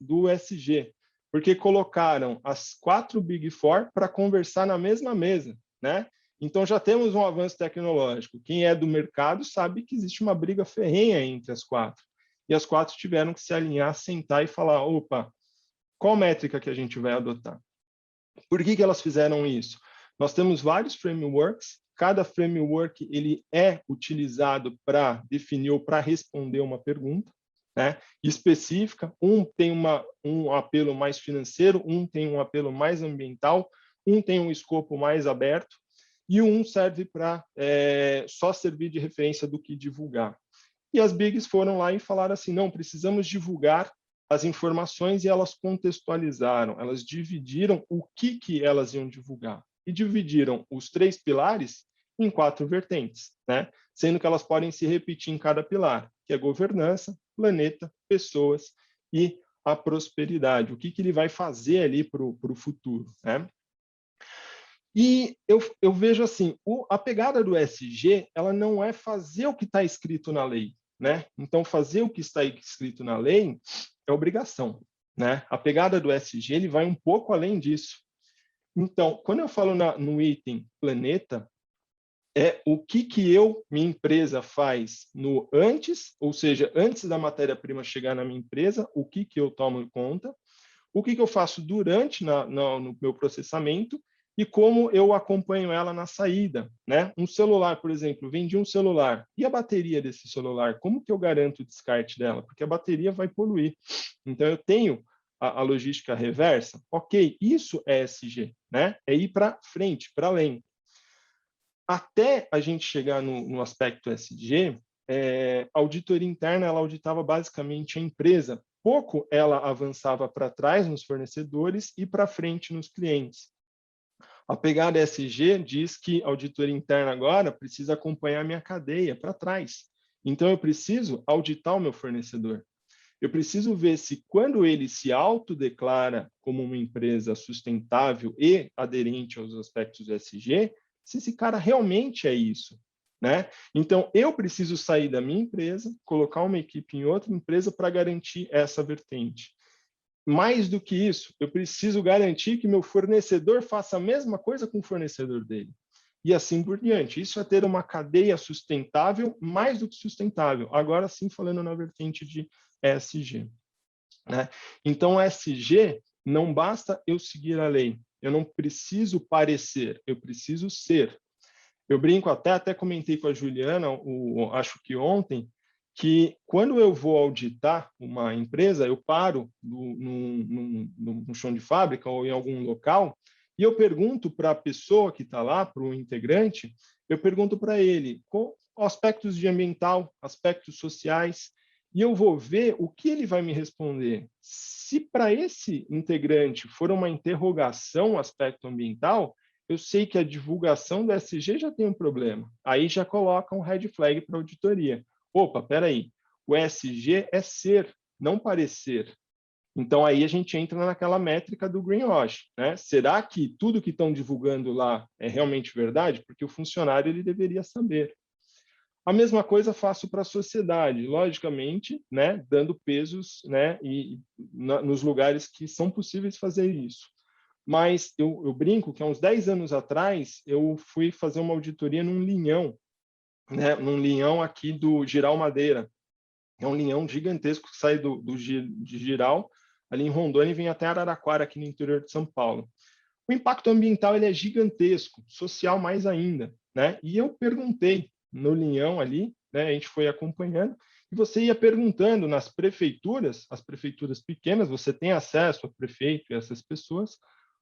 do ESG, porque colocaram as 4 Big Four para conversar na mesma mesa, né? Então já temos um avanço tecnológico. Quem é do mercado sabe que existe uma briga ferrenha entre as 4. E as 4 tiveram que se alinhar, sentar e falar, opa, qual métrica que a gente vai adotar? Por que elas fizeram isso? Nós temos vários frameworks, cada framework ele é utilizado para definir ou para responder uma pergunta, né, específica. Um tem um apelo mais financeiro, um tem um apelo mais ambiental, um tem um escopo mais aberto, e um serve para só servir de referência do que divulgar. E as bigs foram lá e falaram assim, não, precisamos divulgar as informações, e elas contextualizaram, elas dividiram o que elas iam divulgar. E dividiram os 3 pilares em 4 vertentes, né? Sendo que elas podem se repetir em cada pilar, que é governança, planeta, pessoas e a prosperidade. O que ele vai fazer ali para o futuro, né? E eu vejo assim, a pegada do ESG, ela não é fazer o que está escrito na lei, né? Então, fazer o que está escrito na lei é obrigação, né? A pegada do ESG, ele vai um pouco além disso. Então, quando eu falo no item planeta, é o que minha empresa faz no antes, ou seja, antes da matéria-prima chegar na minha empresa, o que eu tomo em conta, o que eu faço durante no meu processamento e como eu acompanho ela na saída, né? Um celular, por exemplo, vendi um celular, e a bateria desse celular, como que eu garanto o descarte dela? Porque a bateria vai poluir. Então, eu tenho a logística reversa, ok, isso é ESG, né? É ir para frente, para além. Até a gente chegar no aspecto ESG, a auditoria interna ela auditava basicamente a empresa. Pouco ela avançava para trás nos fornecedores e para frente nos clientes. A pegada ESG diz que a auditoria interna agora precisa acompanhar a minha cadeia para trás. Então, eu preciso auditar o meu fornecedor. Eu preciso ver se, quando ele se autodeclara como uma empresa sustentável e aderente aos aspectos do ESG, se esse cara realmente é isso, né? Então, eu preciso sair da minha empresa, colocar uma equipe em outra empresa para garantir essa vertente. Mais do que isso, eu preciso garantir que meu fornecedor faça a mesma coisa com o fornecedor dele. E assim por diante. Isso é ter uma cadeia sustentável, mais do que sustentável. Agora sim, falando na vertente de ESG, né? Então, ESG não basta eu seguir a lei. Eu não preciso parecer, eu preciso ser. Eu brinco até comentei com a Juliana, acho que ontem, que quando eu vou auditar uma empresa, eu paro no chão de fábrica ou em algum local e eu pergunto para a pessoa que está lá, para o integrante, eu pergunto para ele aspectos de ambiental, aspectos sociais, e eu vou ver o que ele vai me responder. Se para esse integrante for uma interrogação aspecto ambiental, eu sei que a divulgação do ESG já tem um problema. Aí já coloca um red flag para a auditoria. Opa, peraí, o ESG é ser, não parecer. Então, aí a gente entra naquela métrica do greenwash, né? Será que tudo que estão divulgando lá é realmente verdade? Porque o funcionário ele deveria saber. A mesma coisa faço para a sociedade, logicamente, né? Dando pesos, né? Nos lugares que são possíveis fazer isso. Mas eu brinco que há uns 10 anos atrás, eu fui fazer uma auditoria num linhão, né? Num linhão aqui do Giral Madeira. É um linhão gigantesco que sai de Giral, ali em Rondônia, e vem até Araraquara, aqui no interior de São Paulo. O impacto ambiental ele é gigantesco, social mais ainda, né? E eu perguntei no linhão ali, né? A gente foi acompanhando, e você ia perguntando nas prefeituras, as prefeituras pequenas, você tem acesso ao prefeito e essas pessoas,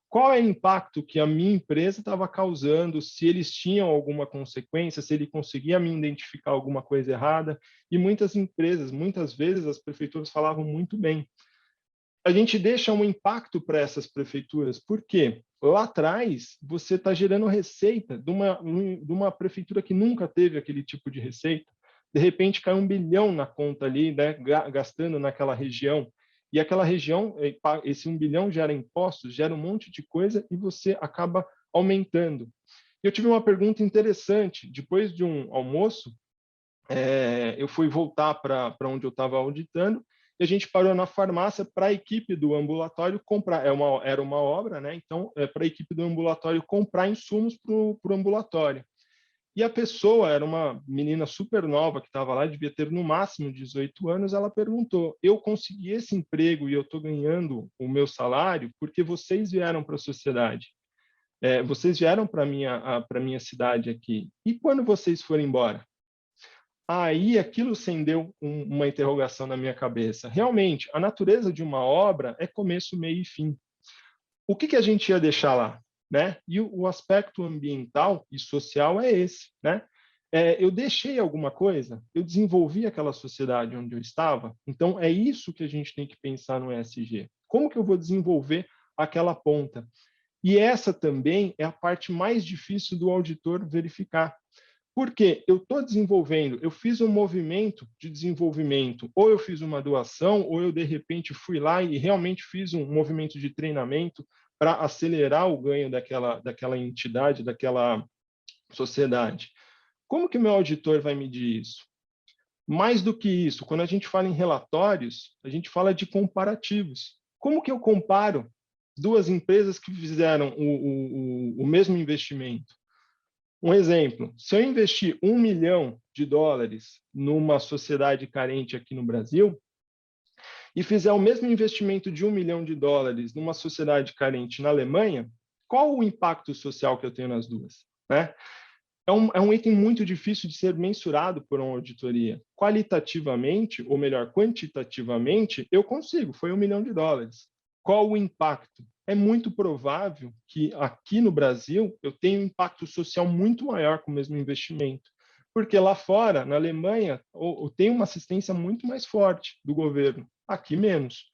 qual é o impacto que a minha empresa estava causando, se eles tinham alguma consequência, se ele conseguia me identificar alguma coisa errada. E muitas empresas, muitas vezes, as prefeituras falavam muito bem. A gente deixa um impacto para essas prefeituras, porque lá atrás você está gerando receita de uma prefeitura que nunca teve aquele tipo de receita. De repente cai 1 bilhão na conta ali, né, gastando naquela região. E aquela região, esse 1 bilhão gera impostos, gera um monte de coisa e você acaba aumentando. Eu tive uma pergunta interessante. Depois de um almoço, eu fui voltar para onde eu estava auditando e a gente parou na farmácia para a equipe do ambulatório comprar. Era uma obra, né? Então, para a equipe do ambulatório comprar insumos para o ambulatório. E a pessoa era uma menina super nova que estava lá, devia ter no máximo 18 anos, ela perguntou, eu consegui esse emprego e eu estou ganhando o meu salário porque vocês vieram para a sociedade. Vocês vieram para a minha cidade aqui. E quando vocês forem embora? Aí aquilo acendeu uma interrogação na minha cabeça. Realmente, a natureza de uma obra é começo, meio e fim. O que a gente ia deixar lá? Né? E o aspecto ambiental e social é esse, né? Eu deixei alguma coisa, eu desenvolvi aquela sociedade onde eu estava, então é isso que a gente tem que pensar no ESG. Como que eu vou desenvolver aquela ponta? E essa também é a parte mais difícil do auditor verificar. Porque eu estou desenvolvendo, eu fiz um movimento de desenvolvimento, ou eu fiz uma doação, ou eu, de repente, fui lá e realmente fiz um movimento de treinamento para acelerar o ganho daquela entidade, daquela sociedade. Como que o meu auditor vai medir isso? Mais do que isso, quando a gente fala em relatórios, a gente fala de comparativos. Como que eu comparo duas empresas que fizeram o mesmo investimento? Um exemplo, se eu investir $1 milhão numa sociedade carente aqui no Brasil, e fizer o mesmo investimento de $1 milhão numa sociedade carente na Alemanha, qual o impacto social que eu tenho nas duas? Né? É um item muito difícil de ser mensurado por uma auditoria. Qualitativamente, ou melhor, quantitativamente, eu consigo, foi $1 milhão. Qual o impacto? é muito provável que aqui no Brasil eu tenha um impacto social muito maior com o mesmo investimento. Porque lá fora, na Alemanha, tem uma assistência muito mais forte do governo, aqui menos.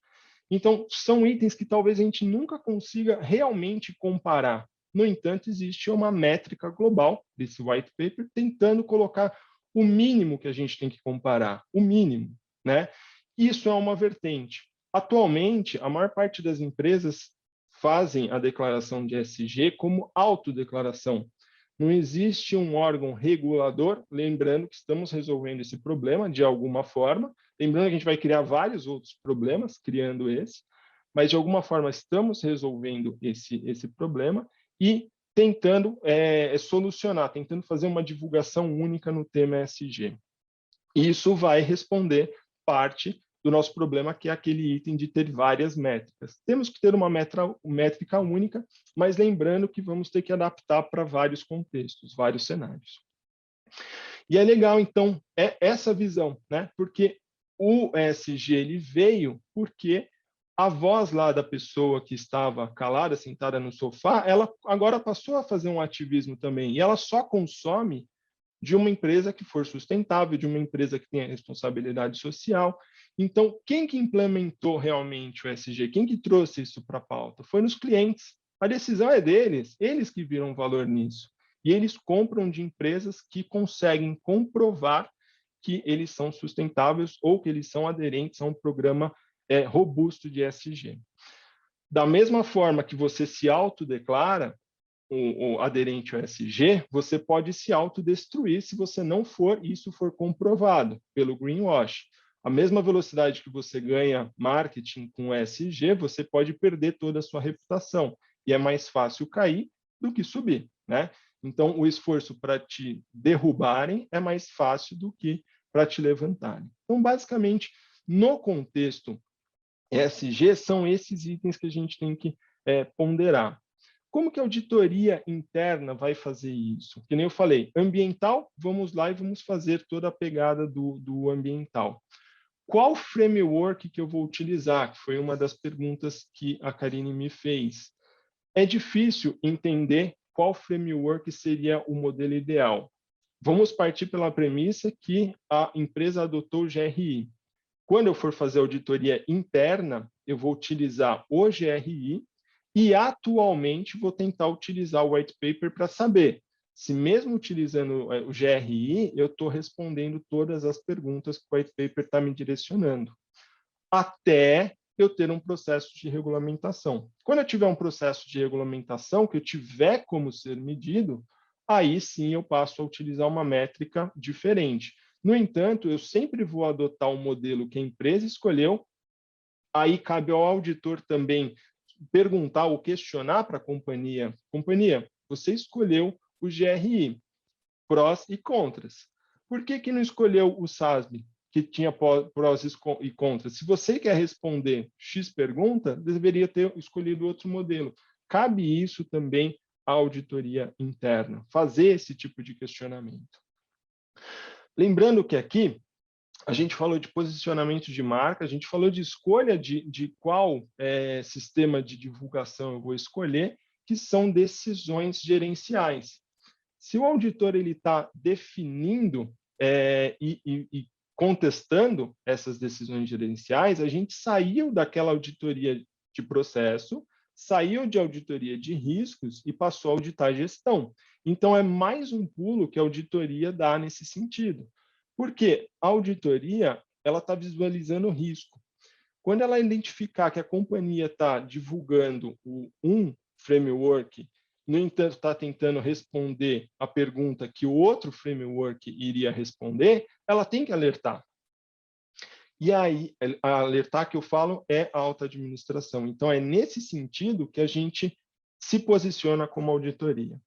Então, são itens que talvez a gente nunca consiga realmente comparar. No entanto, existe uma métrica global desse white paper tentando colocar o mínimo que a gente tem que comparar, o mínimo, né? Isso é uma vertente. Atualmente, a maior parte das empresas fazem a declaração de ESG como autodeclaração. Não existe um órgão regulador, lembrando que estamos resolvendo esse problema de alguma forma, lembrando que a gente vai criar vários outros problemas, criando esse, mas de alguma forma estamos resolvendo esse problema e tentando solucionar, tentando fazer uma divulgação única no tema ESG. Isso vai responder parte do nosso problema, que é aquele item de ter várias métricas. Temos que ter uma métrica única, mas lembrando que vamos ter que adaptar para vários contextos, vários cenários. E é legal, então, essa visão, né? Porque o ESG ele veio porque a voz lá da pessoa que estava calada, sentada no sofá, ela agora passou a fazer um ativismo também, e ela só consome de uma empresa que for sustentável, de uma empresa que tenha responsabilidade social. Então, quem que implementou realmente o ESG? Quem que trouxe isso para a pauta? Foi nos clientes. A decisão é deles, eles que viram valor nisso. E eles compram de empresas que conseguem comprovar que eles são sustentáveis ou que eles são aderentes a um programa robusto de ESG. Da mesma forma que você se autodeclara o aderente ao ESG, você pode se autodestruir se você não for, isso for comprovado pelo greenwash. A mesma velocidade que você ganha marketing com ESG, você pode perder toda a sua reputação. E é mais fácil cair do que subir, né? Então, o esforço para te derrubarem é mais fácil do que para te levantarem. Então, basicamente, no contexto ESG, são esses itens que a gente tem que ponderar. Como que a auditoria interna vai fazer isso? Que nem eu falei, ambiental, vamos lá e vamos fazer toda a pegada do ambiental. Qual framework que eu vou utilizar? Que foi uma das perguntas que a Karine me fez. É difícil entender qual framework seria o modelo ideal. Vamos partir pela premissa que a empresa adotou o GRI. Quando eu for fazer auditoria interna, eu vou utilizar o GRI e, atualmente, vou tentar utilizar o white paper para saber se, mesmo utilizando o GRI, eu estou respondendo todas as perguntas que o white paper está me direcionando, até eu ter um processo de regulamentação. Quando eu tiver um processo de regulamentação, que eu tiver como ser medido, aí sim eu passo a utilizar uma métrica diferente. No entanto, eu sempre vou adotar um modelo que a empresa escolheu, aí cabe ao auditor também perguntar ou questionar para a companhia, você escolheu o GRI, prós e contras. Por que não escolheu o SASB, que tinha prós e contras? Se você quer responder X pergunta, deveria ter escolhido outro modelo. Cabe isso também à auditoria interna, fazer esse tipo de questionamento. Lembrando que aqui a gente falou de posicionamento de marca, a gente falou de escolha de qual sistema de divulgação eu vou escolher, que são decisões gerenciais. Se o auditor está definindo e contestando essas decisões gerenciais, a gente saiu daquela auditoria de processo, saiu de auditoria de riscos e passou a auditar a gestão. Então, é mais um pulo que a auditoria dá nesse sentido. Porque a auditoria está visualizando o risco. Quando ela identificar que a companhia está divulgando um framework, no entanto, está tentando responder a pergunta que o outro framework iria responder, ela tem que alertar. E aí, a alertar que eu falo é a alta administração. Então, é nesse sentido que a gente se posiciona como auditoria.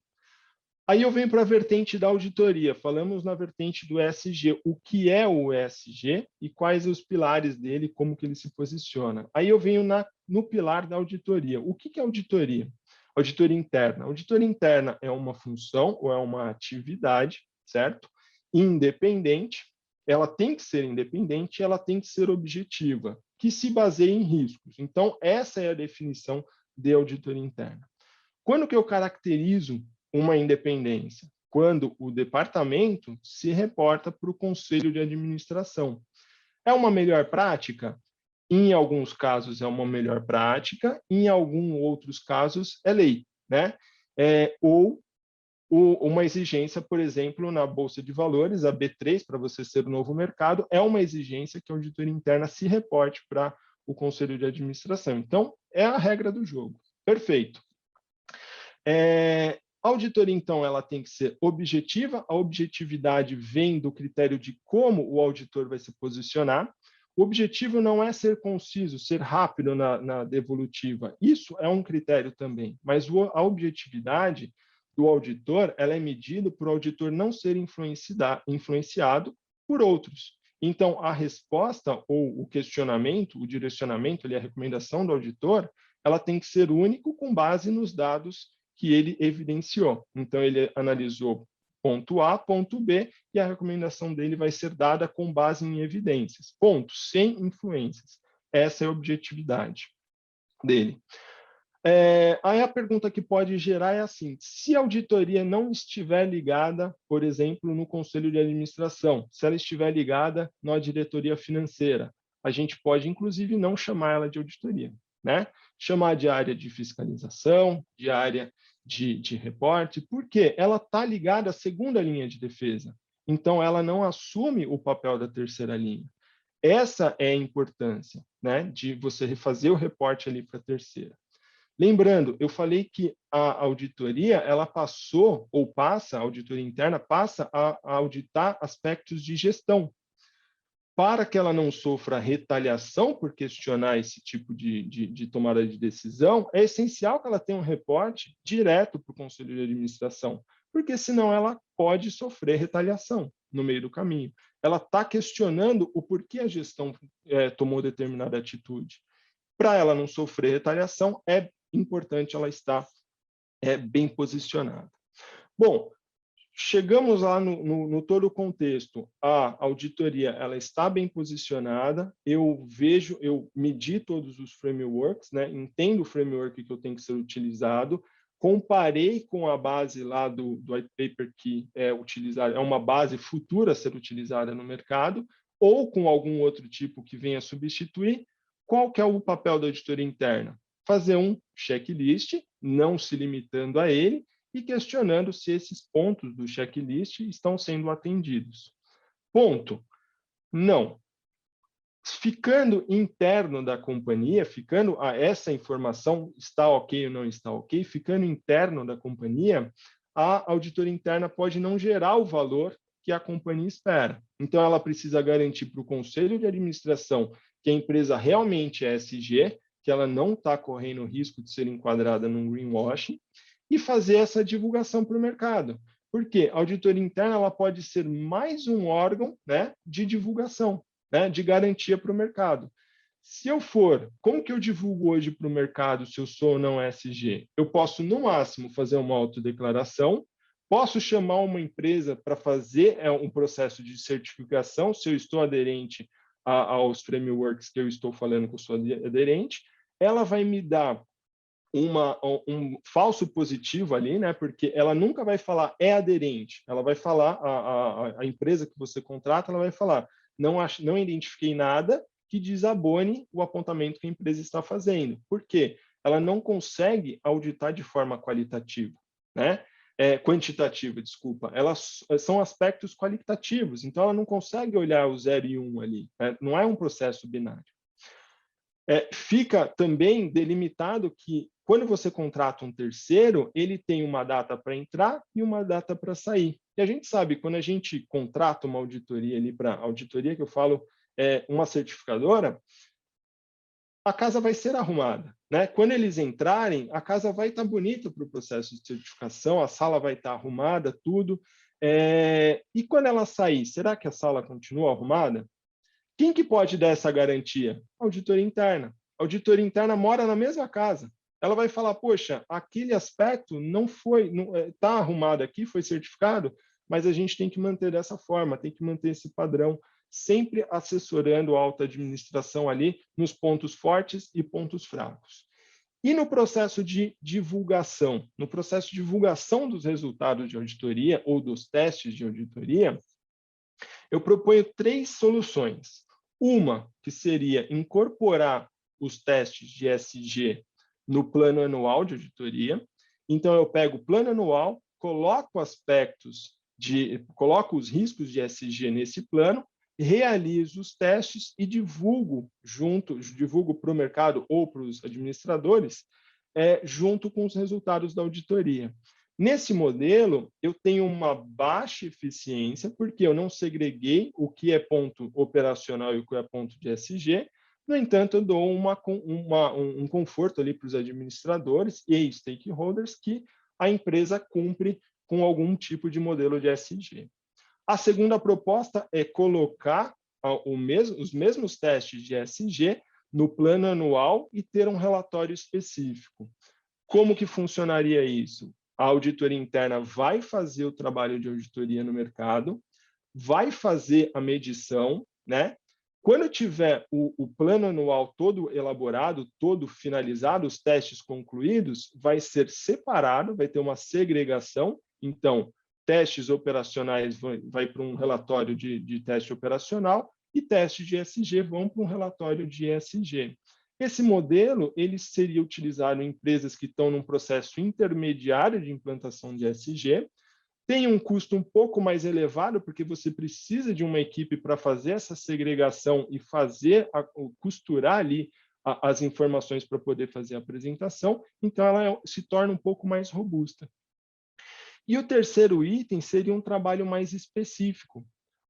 Aí eu venho para a vertente da auditoria. Falamos na vertente do ESG. O que é o ESG e quais os pilares dele, como que ele se posiciona. Aí eu venho no pilar da auditoria. O que é auditoria? Auditoria interna. Auditoria interna é uma função ou é uma atividade, certo? Independente. Ela tem que ser independente, ela tem que ser objetiva, que se baseia em riscos. Então, essa é a definição de auditoria interna. Quando que eu caracterizo uma independência? Quando o departamento se reporta para o conselho de administração. É uma melhor prática? Em alguns casos é uma melhor prática, em alguns outros casos é lei, né? Ou uma exigência, por exemplo, na Bolsa de Valores, a B3, para você ser o novo mercado, é uma exigência que a auditoria interna se reporte para o Conselho de Administração. Então, é a regra do jogo. Perfeito. A auditoria, então, ela tem que ser objetiva. A objetividade vem do critério de como o auditor vai se posicionar. O objetivo não é ser conciso, ser rápido na devolutiva. Isso é um critério também. Mas a objetividade do auditor, ela é medida por o auditor não ser influenciado por outros. Então, a resposta ou o questionamento, o direcionamento, a recomendação do auditor, ela tem que ser único com base nos dados que ele evidenciou. Então, ele analisou ponto A, ponto B, e a recomendação dele vai ser dada com base em evidências. Ponto, sem influências. Essa é a objetividade dele. Aí a pergunta que pode gerar é assim: se a auditoria não estiver ligada, por exemplo, no conselho de administração, se ela estiver ligada na diretoria financeira, a gente pode, inclusive, não chamar ela de auditoria, né? Chamar de área de fiscalização, de área de reporte, porque ela está ligada à segunda linha de defesa. Então, ela não assume o papel da terceira linha. Essa é a importância, né, de você refazer o reporte ali para a terceira. Lembrando, eu falei que a auditoria, ela passou, ou passa, a auditoria interna passa a auditar aspectos de gestão. Para que ela não sofra retaliação por questionar esse tipo de tomada de decisão, é essencial que ela tenha um reporte direto para o Conselho de Administração, porque senão ela pode sofrer retaliação no meio do caminho. Ela está questionando o porquê a gestão tomou determinada atitude. Para ela não sofrer retaliação, é importante ela estar bem posicionada. Bom, chegamos lá no todo o contexto. A auditoria, ela está bem posicionada. Eu medi todos os frameworks, né? Entendo o framework que eu tenho que ser utilizado. Comparei com a base lá do white paper que é utilizada, é uma base futura a ser utilizada no mercado, ou com algum outro tipo que venha substituir. Qual que é o papel da auditoria interna? Fazer um checklist, não se limitando a ele, e questionando se esses pontos do checklist estão sendo atendidos. Ponto. Não. Ficando interno da companhia, ficando essa informação está ok ou não está ok, ficando interno da companhia, a auditoria interna pode não gerar o valor que a companhia espera. Então, ela precisa garantir para o conselho de administração que a empresa realmente é ESG, que ela não está correndo o risco de ser enquadrada num greenwashing, e fazer essa divulgação para o mercado. Porque a auditoria interna ela pode ser mais um órgão, né, de divulgação, né, de garantia para o mercado. Se eu for, como que eu divulgo hoje para o mercado se eu sou ou não ESG? Eu posso, no máximo, fazer uma autodeclaração, posso chamar uma empresa para fazer um processo de certificação, se eu estou aderente aos frameworks que eu estou falando que eu sou aderente, ela vai me dar um falso positivo ali, né? Porque ela nunca vai falar é aderente, ela vai falar, a empresa que você contrata, ela vai falar, não identifiquei nada que desabone o apontamento que a empresa está fazendo. Por quê? Ela não consegue auditar de forma qualitativa, né? Quantitativa, desculpa. Elas são aspectos qualitativos, então ela não consegue olhar o 0 e 1 ali, né? Não é um processo binário. Fica também delimitado que, quando você contrata um terceiro, ele tem uma data para entrar e uma data para sair. E a gente sabe, quando a gente contrata uma auditoria ali, para auditoria que eu falo, uma certificadora, a casa vai ser arrumada, né? Quando eles entrarem, a casa vai estar bonita para o processo de certificação, a sala vai estar arrumada, tudo. E quando ela sair, será que a sala continua arrumada? Quem que pode dar essa garantia? A auditoria interna. A auditoria interna mora na mesma casa. Ela vai falar, poxa, aquele aspecto não está arrumado aqui, foi certificado, mas a gente tem que manter dessa forma, tem que manter esse padrão, sempre assessorando a alta administração ali nos pontos fortes e pontos fracos. E no processo de divulgação? No processo de divulgação dos resultados de auditoria ou dos testes de auditoria, eu proponho 3 soluções. Uma, que seria incorporar os testes de ESG no plano anual de auditoria. Então, eu pego o plano anual, coloco os riscos de ESG nesse plano, realizo os testes e divulgo para o mercado ou para os administradores, junto com os resultados da auditoria. Nesse modelo, eu tenho uma baixa eficiência, porque eu não segreguei o que é ponto operacional e o que é ponto de ESG. No entanto, eu dou um conforto ali para os administradores e stakeholders que a empresa cumpre com algum tipo de modelo de ESG. A segunda proposta é colocar os mesmos testes de ESG no plano anual e ter um relatório específico. Como que funcionaria isso? A auditoria interna vai fazer o trabalho de auditoria no mercado, vai fazer a medição, né? Quando tiver o plano anual todo elaborado, todo finalizado, os testes concluídos, vai ser separado, vai ter uma segregação. Então, testes operacionais vai para um relatório de teste operacional e testes de ESG vão para um relatório de ESG. Esse modelo ele seria utilizado em empresas que estão num processo intermediário de implantação de ESG, tem um custo um pouco mais elevado, porque você precisa de uma equipe para fazer essa segregação e costurar ali as informações para poder fazer a apresentação, então ela se torna um pouco mais robusta. E o terceiro item seria um trabalho mais específico.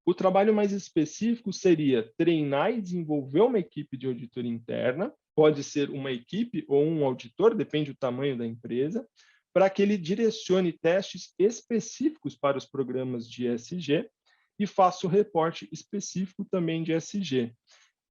O trabalho mais específico seria treinar e desenvolver uma equipe de auditoria interna, pode ser uma equipe ou um auditor, depende do tamanho da empresa, para que ele direcione testes específicos para os programas de ESG e faça o reporte específico também de ESG.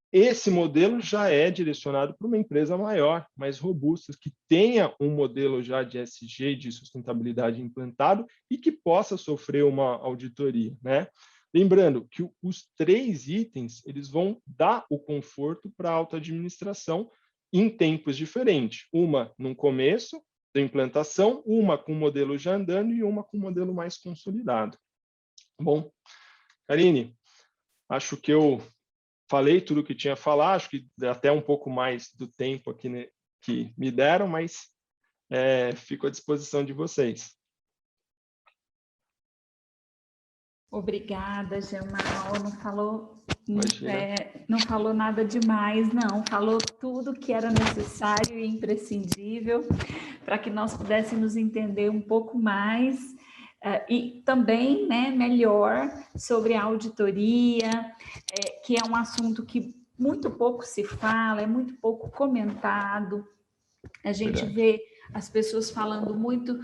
Esse modelo já é direcionado para uma empresa maior, mais robusta, que tenha um modelo já de ESG e de sustentabilidade implantado e que possa sofrer uma auditoria, né? Lembrando que os 3 itens eles vão dar o conforto para a alta administração em tempos diferentes. Uma no começo da implantação, uma com o modelo já andando e uma com o modelo mais consolidado. Bom, Karine, acho que eu falei tudo o que tinha a falar, acho que até um pouco mais do tempo aqui, né, que me deram, mas fico à disposição de vocês. Obrigada, Gemal. Não falou nada demais, não. Falou tudo que era necessário e imprescindível para que nós pudéssemos entender um pouco mais e também, né, melhor sobre a auditoria, que é um assunto que muito pouco se fala, é muito pouco comentado. A gente vê as pessoas falando muito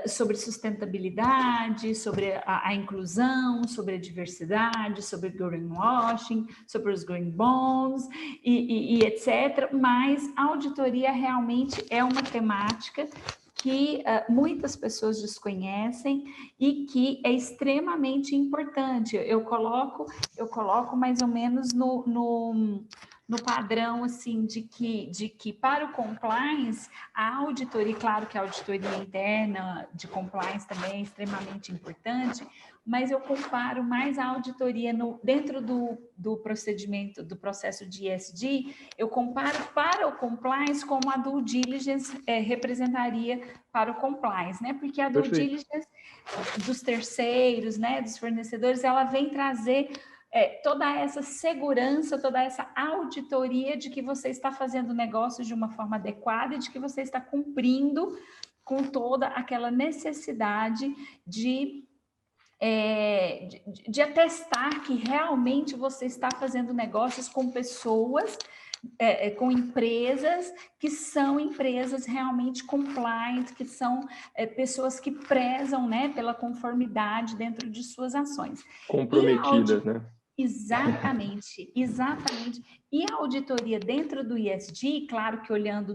sobre sustentabilidade, sobre a inclusão, sobre a diversidade, sobre greenwashing, sobre os green bonds e etc. Mas a auditoria realmente é uma temática que muitas pessoas desconhecem e que é extremamente importante. Eu coloco mais ou menos no padrão assim de que para o compliance, a auditoria, claro que a auditoria interna de compliance também é extremamente importante, mas eu comparo mais a auditoria dentro do procedimento, do processo de ESG, eu comparo para o compliance como a due diligence representaria para o compliance, né? Porque a due diligence dos terceiros, né, dos fornecedores, ela vem trazer toda essa segurança, toda essa auditoria de que você está fazendo negócio de uma forma adequada e de que você está cumprindo com toda aquela necessidade de atestar que realmente você está fazendo negócios com pessoas, com empresas que são empresas realmente compliant, que são pessoas que prezam, né, pela conformidade dentro de suas ações. Comprometidas, né? Exatamente, exatamente. E a auditoria dentro do ESG, claro que olhando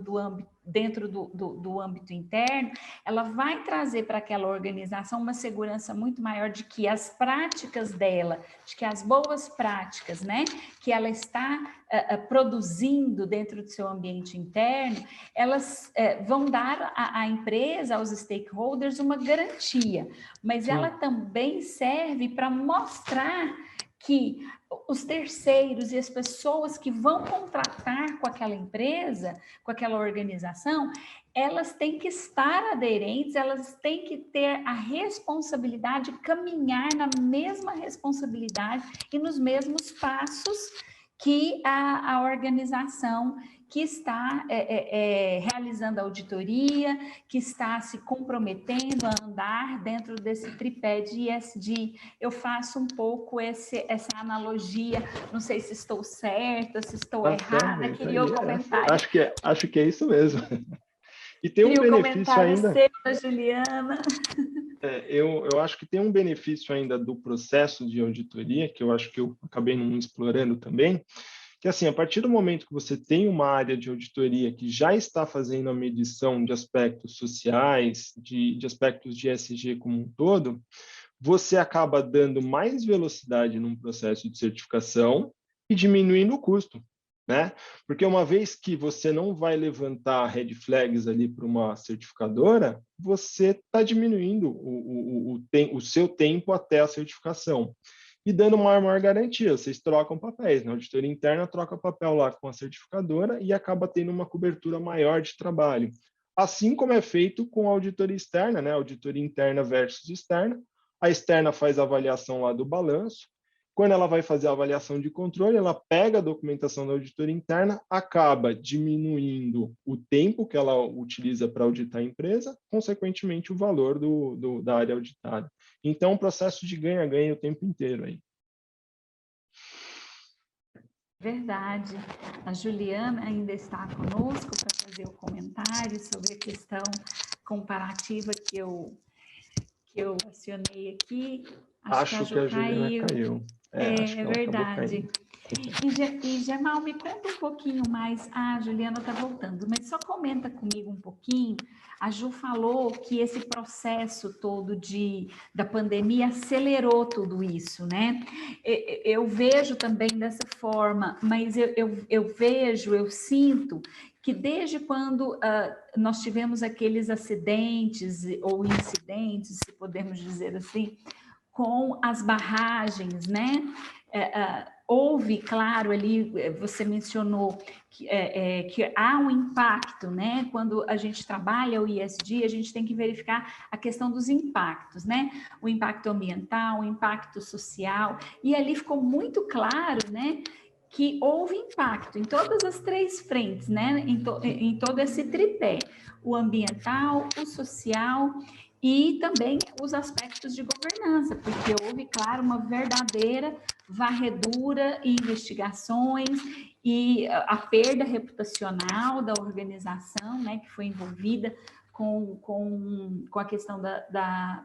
dentro do âmbito interno, ela vai trazer para aquela organização uma segurança muito maior de que as práticas dela, de que as boas práticas, né, que ela está produzindo dentro do seu ambiente interno, elas vão dar à empresa, aos stakeholders, uma garantia, mas ela também serve para mostrar que os terceiros e as pessoas que vão contratar com aquela empresa, com aquela organização, elas têm que estar aderentes, elas têm que ter a responsabilidade de caminhar na mesma responsabilidade e nos mesmos passos que a organização que está realizando a auditoria, que está se comprometendo a andar dentro desse tripé de ESG. Eu faço um pouco essa analogia, não sei se estou certa, se estou errada, queria o comentário. Acho que é isso mesmo. E tem um benefício ainda... Seu, Juliana. Eu acho que tem um benefício ainda do processo de auditoria, que eu acho que eu acabei não explorando também, que assim, a partir do momento que você tem uma área de auditoria que já está fazendo a medição de aspectos sociais, de aspectos de ESG como um todo, você acaba dando mais velocidade num processo de certificação e diminuindo o custo, né? Porque uma vez que você não vai levantar red flags ali para uma certificadora, você está diminuindo o seu tempo até a certificação e dando uma maior garantia. Vocês trocam papéis, né? A auditoria interna troca papel lá com a certificadora e acaba tendo uma cobertura maior de trabalho. Assim como é feito com a auditoria externa, né? Auditoria interna versus externa. A externa faz a avaliação lá do balanço. Quando ela vai fazer a avaliação de controle, ela pega a documentação da auditoria interna, acaba diminuindo o tempo que ela utiliza para auditar a empresa, consequentemente o valor da área auditada. Então, um processo de ganha-ganha o tempo inteiro aí. Verdade. A Juliana ainda está conosco para fazer o comentário sobre a questão comparativa que eu acionei aqui. Acho que a Juliana caiu. É verdade. E Gemal, me conta um pouquinho mais. A Juliana está voltando, mas só comenta comigo um pouquinho. A Ju falou que esse processo todo da pandemia acelerou tudo isso, né? Eu vejo também dessa forma, mas eu sinto que desde quando nós tivemos aqueles acidentes ou incidentes, se podemos dizer assim, com as barragens, né? Houve, claro, ali você mencionou que há um impacto, né? Quando a gente trabalha o ESG, a gente tem que verificar a questão dos impactos, né? O impacto ambiental, o impacto social, e ali ficou muito claro, né? Que houve impacto em todas as três frentes, né? Em todo esse tripé, o ambiental, o social e também os aspectos de governança, porque houve, claro, uma verdadeira varredura e investigações e a perda reputacional da organização, né, que foi envolvida com a questão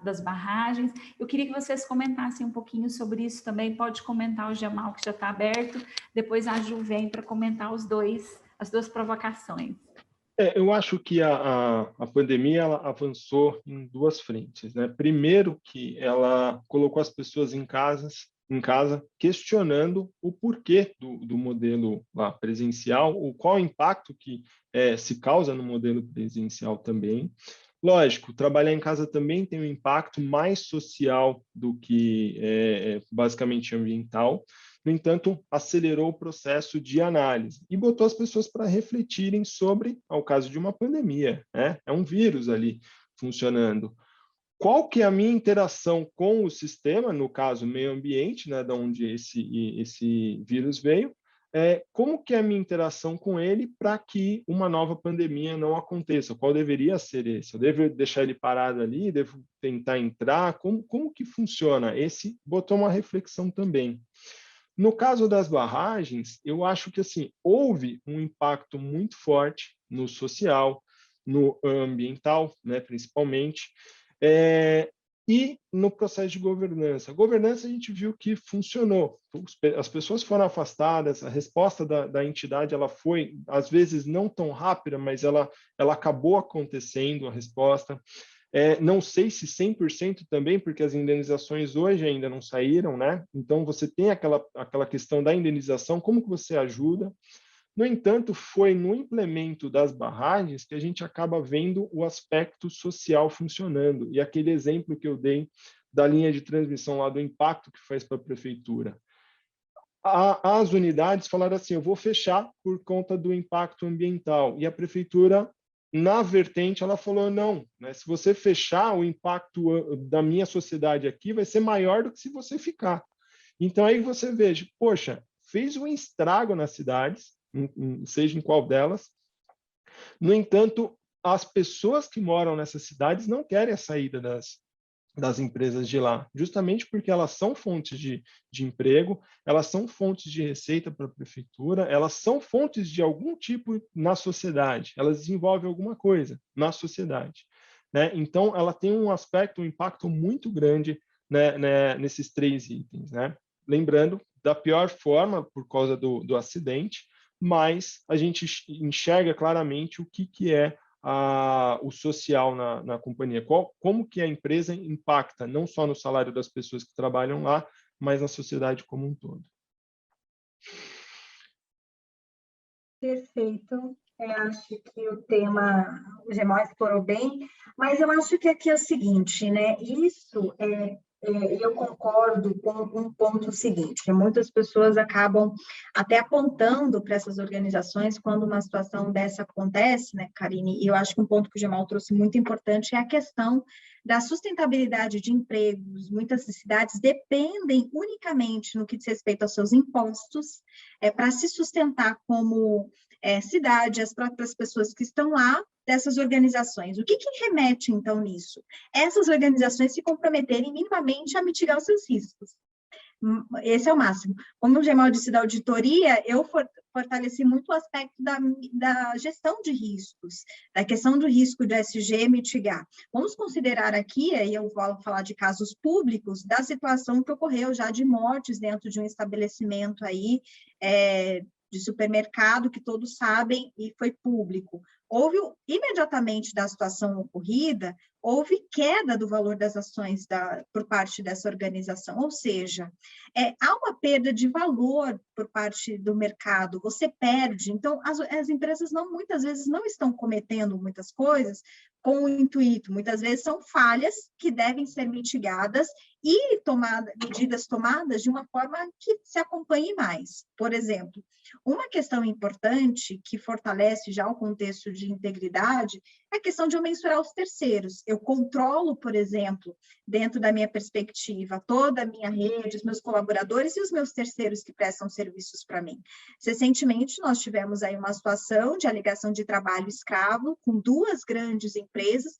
das barragens. Eu queria que vocês comentassem um pouquinho sobre isso também. Pode comentar o Gemal, que já está aberto, depois a Ju vem para comentar as duas provocações. Eu acho que a pandemia ela avançou em duas frentes, né? Primeiro que ela colocou as pessoas em casa questionando o porquê do modelo lá presencial, qual o impacto que se causa no modelo presencial também. Lógico, trabalhar em casa também tem um impacto mais social do que basicamente ambiental. No entanto, acelerou o processo de análise e botou as pessoas para refletirem sobre, ao caso de uma pandemia, né? É um vírus ali funcionando. Qual que é a minha interação com o sistema, no caso, meio ambiente, né, de onde esse vírus veio, como que é a minha interação com ele para que uma nova pandemia não aconteça? Qual deveria ser esse? Eu devo deixar ele parado ali? Devo tentar entrar? Como que funciona? Esse botou uma reflexão também. No caso das barragens, eu acho que assim, houve um impacto muito forte no social, no ambiental, né, principalmente, E no processo de governança. A governança a gente viu que funcionou. As pessoas foram afastadas, a resposta da entidade ela foi, às vezes, não tão rápida, mas ela acabou acontecendo, a resposta. Não sei se 100% também, porque as indenizações hoje ainda não saíram, né? Então, você tem aquela questão da indenização, como que você ajuda? No entanto, foi no implemento das barragens que a gente acaba vendo o aspecto social funcionando. E aquele exemplo que eu dei da linha de transmissão lá do impacto que faz para a prefeitura. As unidades falaram assim, eu vou fechar por conta do impacto ambiental. E a prefeitura, na vertente, ela falou, não, né, se você fechar, o impacto da minha sociedade aqui vai ser maior do que se você ficar. Então, aí você veja, poxa, fez um estrago nas cidades, seja em qual delas. No entanto, as pessoas que moram nessas cidades não querem a saída das empresas de lá, justamente porque elas são fontes de emprego, elas são fontes de receita para a prefeitura, elas são fontes de algum tipo na sociedade, elas desenvolvem alguma coisa na sociedade, né? Então, ela tem um aspecto, um impacto muito grande, né, nesses 3 itens, né? Lembrando, da pior forma, por causa do acidente, mas a gente enxerga claramente o que é o social na companhia, como que a empresa impacta não só no salário das pessoas que trabalham lá, mas na sociedade como um todo. Perfeito. Acho que o tema o Gemal explorou bem, mas eu acho que aqui é o seguinte, né? Isso eu concordo com um ponto seguinte, que muitas pessoas acabam até apontando para essas organizações quando uma situação dessa acontece, né, Karine? E eu acho que um ponto que o Gemal trouxe muito importante é a questão da sustentabilidade de empregos. Muitas cidades dependem unicamente no que diz respeito aos seus impostos para se sustentar como cidade, as próprias pessoas que estão lá, dessas organizações. O que remete, então, nisso? Essas organizações se comprometerem minimamente a mitigar os seus riscos. Esse é o máximo. Como o Gemal disse da auditoria, eu fortaleci muito o aspecto da gestão de riscos, da questão do risco de ESG mitigar. Vamos considerar aqui, e eu vou falar de casos públicos, da situação que ocorreu já de mortes dentro de um estabelecimento aí, de supermercado, que todos sabem, e foi público. Houve, imediatamente da situação ocorrida, houve queda do valor das ações por parte dessa organização, ou seja, há uma perda de valor por parte do mercado, você perde. Então, as empresas muitas vezes não estão cometendo muitas coisas com o intuito, muitas vezes são falhas que devem ser mitigadas e medidas tomadas de uma forma que se acompanhe mais. Por exemplo, uma questão importante que fortalece já o contexto de integridade é a questão de eu mensurar os terceiros. Eu controlo, por exemplo, dentro da minha perspectiva, toda a minha rede, os meus colaboradores e os meus terceiros que prestam serviços para mim. Recentemente, nós tivemos aí uma situação de alegação de trabalho escravo com 2 grandes empresas,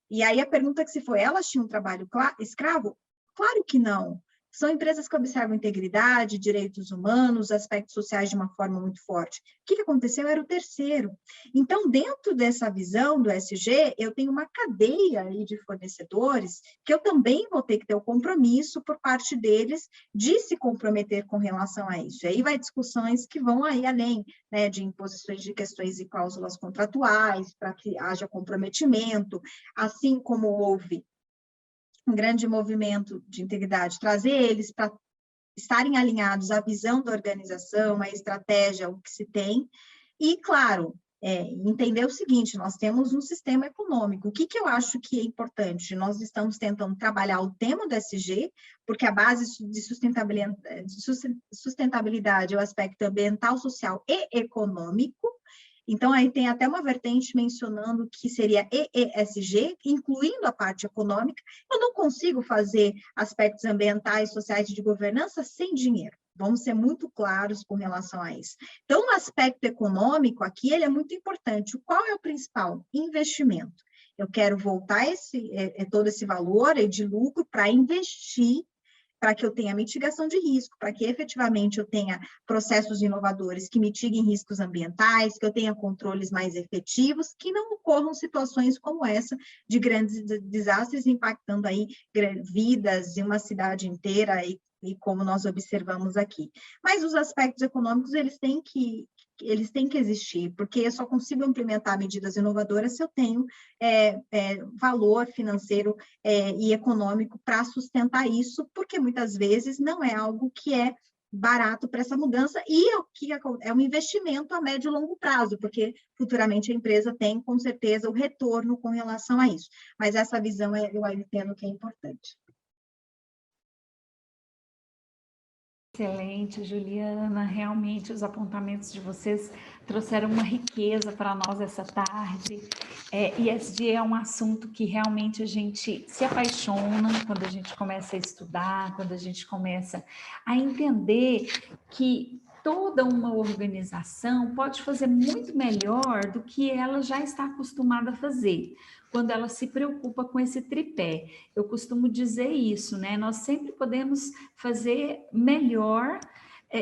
e aí a pergunta que se foi, elas tinham trabalho escravo? Claro que não. São empresas que observam integridade, direitos humanos, aspectos sociais de uma forma muito forte. O que aconteceu era o terceiro. Então, dentro dessa visão do ESG, eu tenho uma cadeia aí de fornecedores que eu também vou ter que ter o compromisso por parte deles de se comprometer com relação a isso. E aí vai discussões que vão aí além, né, de imposições de questões e cláusulas contratuais, para que haja comprometimento, assim como houve um grande movimento de integridade, trazer eles para estarem alinhados à visão da organização, à estratégia, o que se tem, e, claro, entender o seguinte, nós temos um sistema econômico. O que eu acho que é importante? Nós estamos tentando trabalhar o tema do ESG, porque a base de sustentabilidade é o aspecto ambiental, social e econômico. Então, aí tem até uma vertente mencionando que seria ESG, incluindo a parte econômica. Eu não consigo fazer aspectos ambientais, sociais e de governança sem dinheiro. Vamos ser muito claros com relação a isso. Então, o aspecto econômico aqui, ele é muito importante. Qual é o principal? Investimento. Eu quero voltar todo esse valor de lucro para investir para que eu tenha mitigação de risco, para que efetivamente eu tenha processos inovadores que mitiguem riscos ambientais, que eu tenha controles mais efetivos, que não ocorram situações como essa de grandes desastres impactando aí vidas de uma cidade inteira e como nós observamos aqui. Mas os aspectos econômicos, eles têm que existir, porque eu só consigo implementar medidas inovadoras se eu tenho valor financeiro e econômico para sustentar isso, porque muitas vezes não é algo que é barato para essa mudança e é um investimento a médio e longo prazo, porque futuramente a empresa tem, com certeza, o retorno com relação a isso. Mas essa visão eu entendo que é importante. Excelente, Juliana. Realmente os apontamentos de vocês trouxeram uma riqueza para nós essa tarde. ESG é um assunto que realmente a gente se apaixona quando a gente começa a estudar, quando a gente começa a entender que toda uma organização pode fazer muito melhor do que ela já está acostumada a fazer, quando ela se preocupa com esse tripé. Eu costumo dizer isso, né? Nós sempre podemos fazer melhor,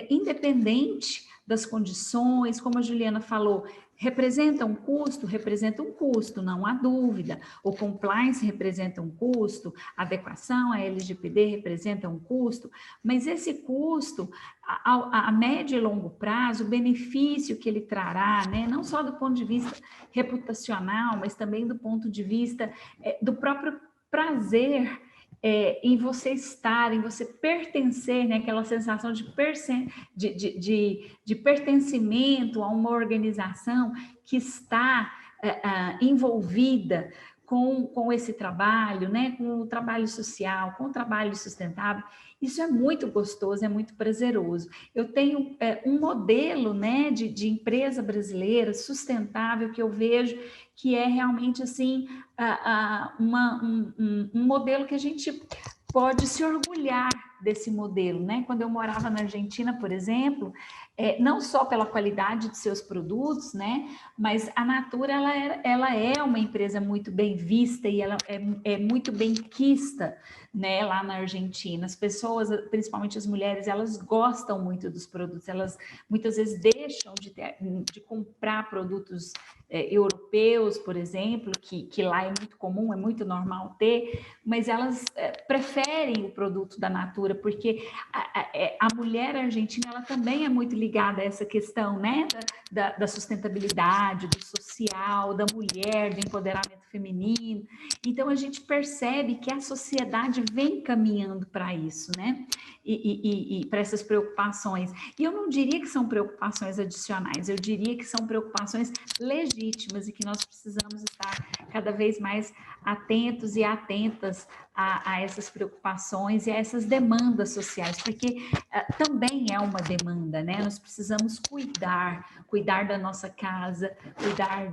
independente das condições, como a Juliana falou, representa um custo, não há dúvida. O compliance representa um custo, a adequação, a LGPD representa um custo, mas esse custo, a médio e longo prazo, o benefício que ele trará, né, não só do ponto de vista reputacional, mas também do ponto de vista do próprio prazer em você estar, em você pertencer, né, aquela sensação de pertencimento a uma organização que está envolvida com esse trabalho, né, com o trabalho social, com o trabalho sustentável. Isso é muito gostoso, é muito prazeroso. Eu tenho um modelo, né, de empresa brasileira sustentável que eu vejo que é realmente assim um modelo que a gente pode se orgulhar desse modelo, né? Quando eu morava na Argentina, por exemplo, não só pela qualidade de seus produtos, né? Mas a Natura ela é uma empresa muito bem vista e ela é muito bem quista, né? Lá na Argentina, as pessoas, principalmente as mulheres, elas gostam muito dos produtos. Elas muitas vezes deixam de comprar produtos europeus, por exemplo, que lá é muito comum, é muito normal ter, mas elas preferem o produto da Natura, porque a mulher argentina ela também é muito ligada a essa questão, né, da sustentabilidade, do social, da mulher, do empoderamento feminino. Então a gente percebe que a sociedade vem caminhando para isso, né, e para essas preocupações. E eu não diria que são preocupações adicionais, eu diria que são preocupações legítimas e que nós precisamos estar cada vez mais atentos e atentas a essas preocupações e a essas demandas sociais, porque também é uma demanda, né? Nós precisamos cuidar da nossa casa, cuidar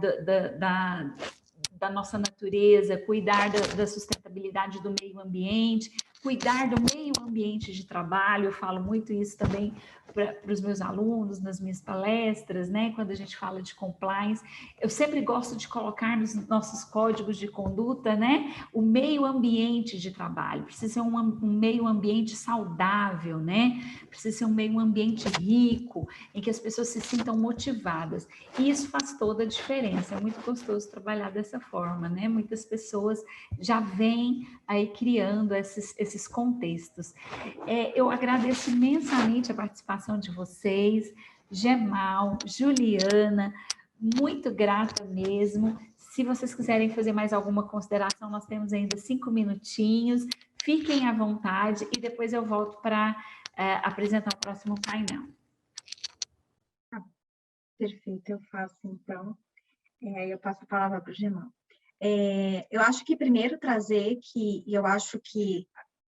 da nossa natureza, cuidar da sustentabilidade do meio ambiente, cuidar do meio ambiente de trabalho. Eu falo muito isso também para os meus alunos, nas minhas palestras, né? Quando a gente fala de compliance, eu sempre gosto de colocar nos nossos códigos de conduta, né? O meio ambiente de trabalho. Precisa ser um meio ambiente saudável, né? Precisa ser um meio ambiente rico, em que as pessoas se sintam motivadas. E isso faz toda a diferença. É muito gostoso trabalhar dessa forma, né? Muitas pessoas já vêm aí criando esses contextos. Eu agradeço imensamente a participação de vocês, Gemal, Juliana, muito grata mesmo. Se vocês quiserem fazer mais alguma consideração, nós temos ainda 5 minutinhos, fiquem à vontade e depois eu volto para apresentar o próximo painel. Perfeito, eu faço então. Eu passo a palavra para o Gemal. Eu acho que primeiro trazer que eu acho que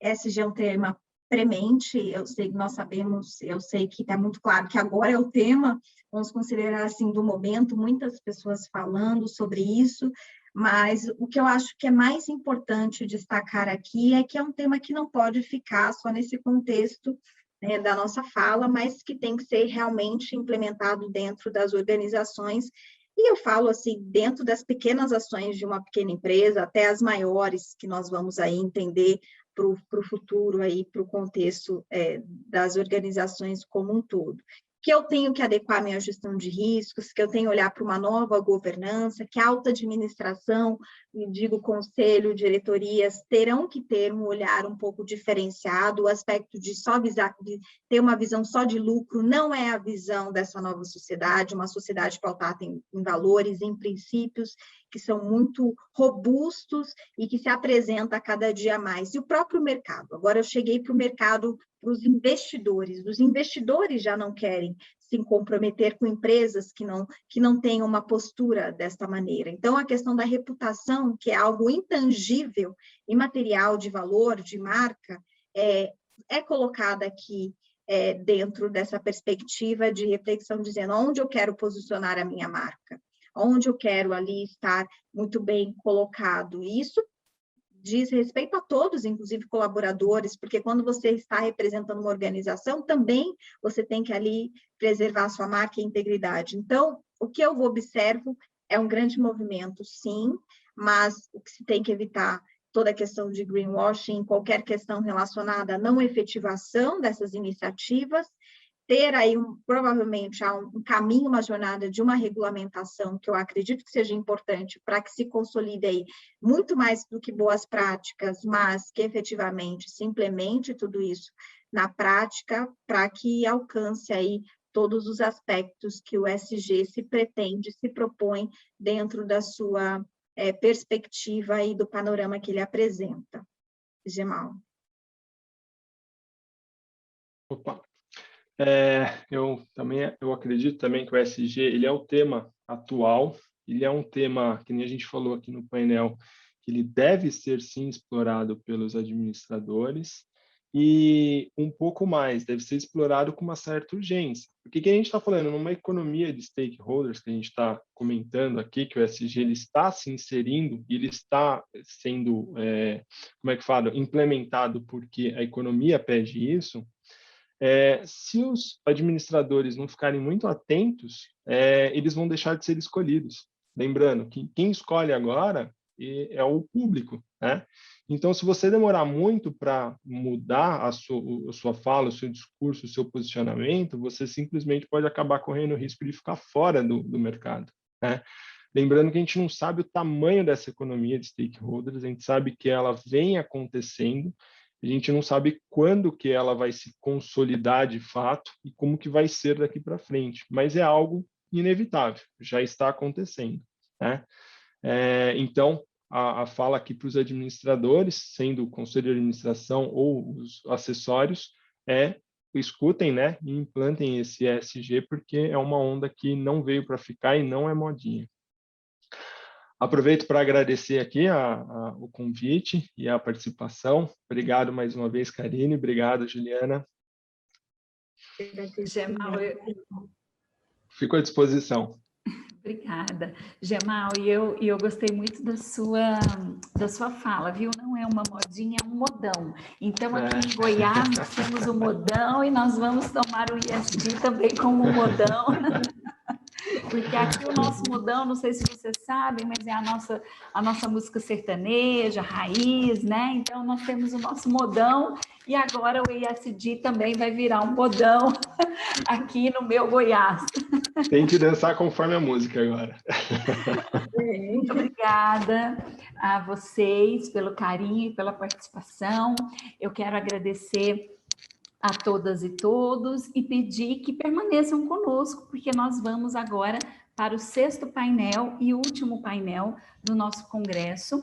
ESG é um tema premente, eu sei que está muito claro que agora é o tema, vamos considerar assim do momento, muitas pessoas falando sobre isso, mas o que eu acho que é mais importante destacar aqui é que é um tema que não pode ficar só nesse contexto, né, da nossa fala, mas que tem que ser realmente implementado dentro das organizações. E eu falo assim, dentro das pequenas ações de uma pequena empresa, até as maiores, que nós vamos aí entender para o futuro, para o contexto das organizações como um todo. Que eu tenho que adequar minha gestão de riscos, que eu tenho que olhar para uma nova governança, que a alta administração, digo conselho, diretorias, terão que ter um olhar um pouco diferenciado, o aspecto de só ter uma visão só de lucro não é a visão dessa nova sociedade, uma sociedade pautada em valores, em princípios que são muito robustos e que se apresenta a cada dia mais. E o próprio mercado, agora eu cheguei para o mercado, para os investidores já não querem se comprometer com empresas que não tenham uma postura desta maneira. Então, a questão da reputação, que é algo intangível, imaterial, de valor, de marca, é colocada aqui dentro dessa perspectiva de reflexão, dizendo onde eu quero posicionar a minha marca, onde eu quero ali estar muito bem colocado. E isso diz respeito a todos, inclusive colaboradores, porque quando você está representando uma organização, também você tem que ali preservar a sua marca e integridade. Então, o que eu observo é um grande movimento, sim, mas o que se tem que evitar toda a questão de greenwashing, qualquer questão relacionada à não efetivação dessas iniciativas, ter aí provavelmente um caminho, uma jornada de uma regulamentação que eu acredito que seja importante para que se consolide aí muito mais do que boas práticas, mas que efetivamente se implemente tudo isso na prática para que alcance aí todos os aspectos que o ESG se propõe dentro da sua perspectiva e do panorama que ele apresenta. Gemal. Opa. Eu acredito também que o ESG ele é o tema atual, ele é um tema, que nem a gente falou aqui no painel, que ele deve ser sim explorado pelos administradores e um pouco mais, deve ser explorado com uma certa urgência. Porque que a gente está falando, numa economia de stakeholders que a gente está comentando aqui, que o ESG ele está se inserindo e ele está sendo, implementado porque a economia pede isso. Se os administradores não ficarem muito atentos, eles vão deixar de ser escolhidos. Lembrando que quem escolhe agora é o público, né? Então, se você demorar muito para mudar a sua fala, o seu discurso, o seu posicionamento, você simplesmente pode acabar correndo o risco de ficar fora do mercado, né? Lembrando que a gente não sabe o tamanho dessa economia de stakeholders, a gente sabe que ela vem acontecendo, a gente não sabe quando que ela vai se consolidar de fato e como que vai ser daqui para frente, mas é algo inevitável, já está acontecendo, né? Então, a fala aqui para os administradores, sendo o conselho de administração ou os acessórios, escutem, né, e implantem esse ESG, porque é uma onda que não veio para ficar e não é modinha. Aproveito para agradecer aqui o convite e a participação. Obrigado mais uma vez, Karine. Obrigado, Juliana. Gemal, Fico à disposição. Obrigada, Gemal, e eu gostei muito da sua fala, viu? Não é uma modinha, é um modão. Então, aqui em Goiás, nós temos o modão e nós vamos tomar o ESG também como um modão. Porque aqui o nosso modão, não sei se vocês sabem, mas é a nossa música sertaneja, raiz, né? Então, nós temos o nosso modão e agora o ESG também vai virar um modão aqui no meu Goiás. Tem que dançar conforme a música agora. Muito obrigada a vocês pelo carinho e pela participação. Eu quero agradecer a todas e todos e pedir que permaneçam conosco, porque nós vamos agora para o 6º painel e último painel do nosso congresso,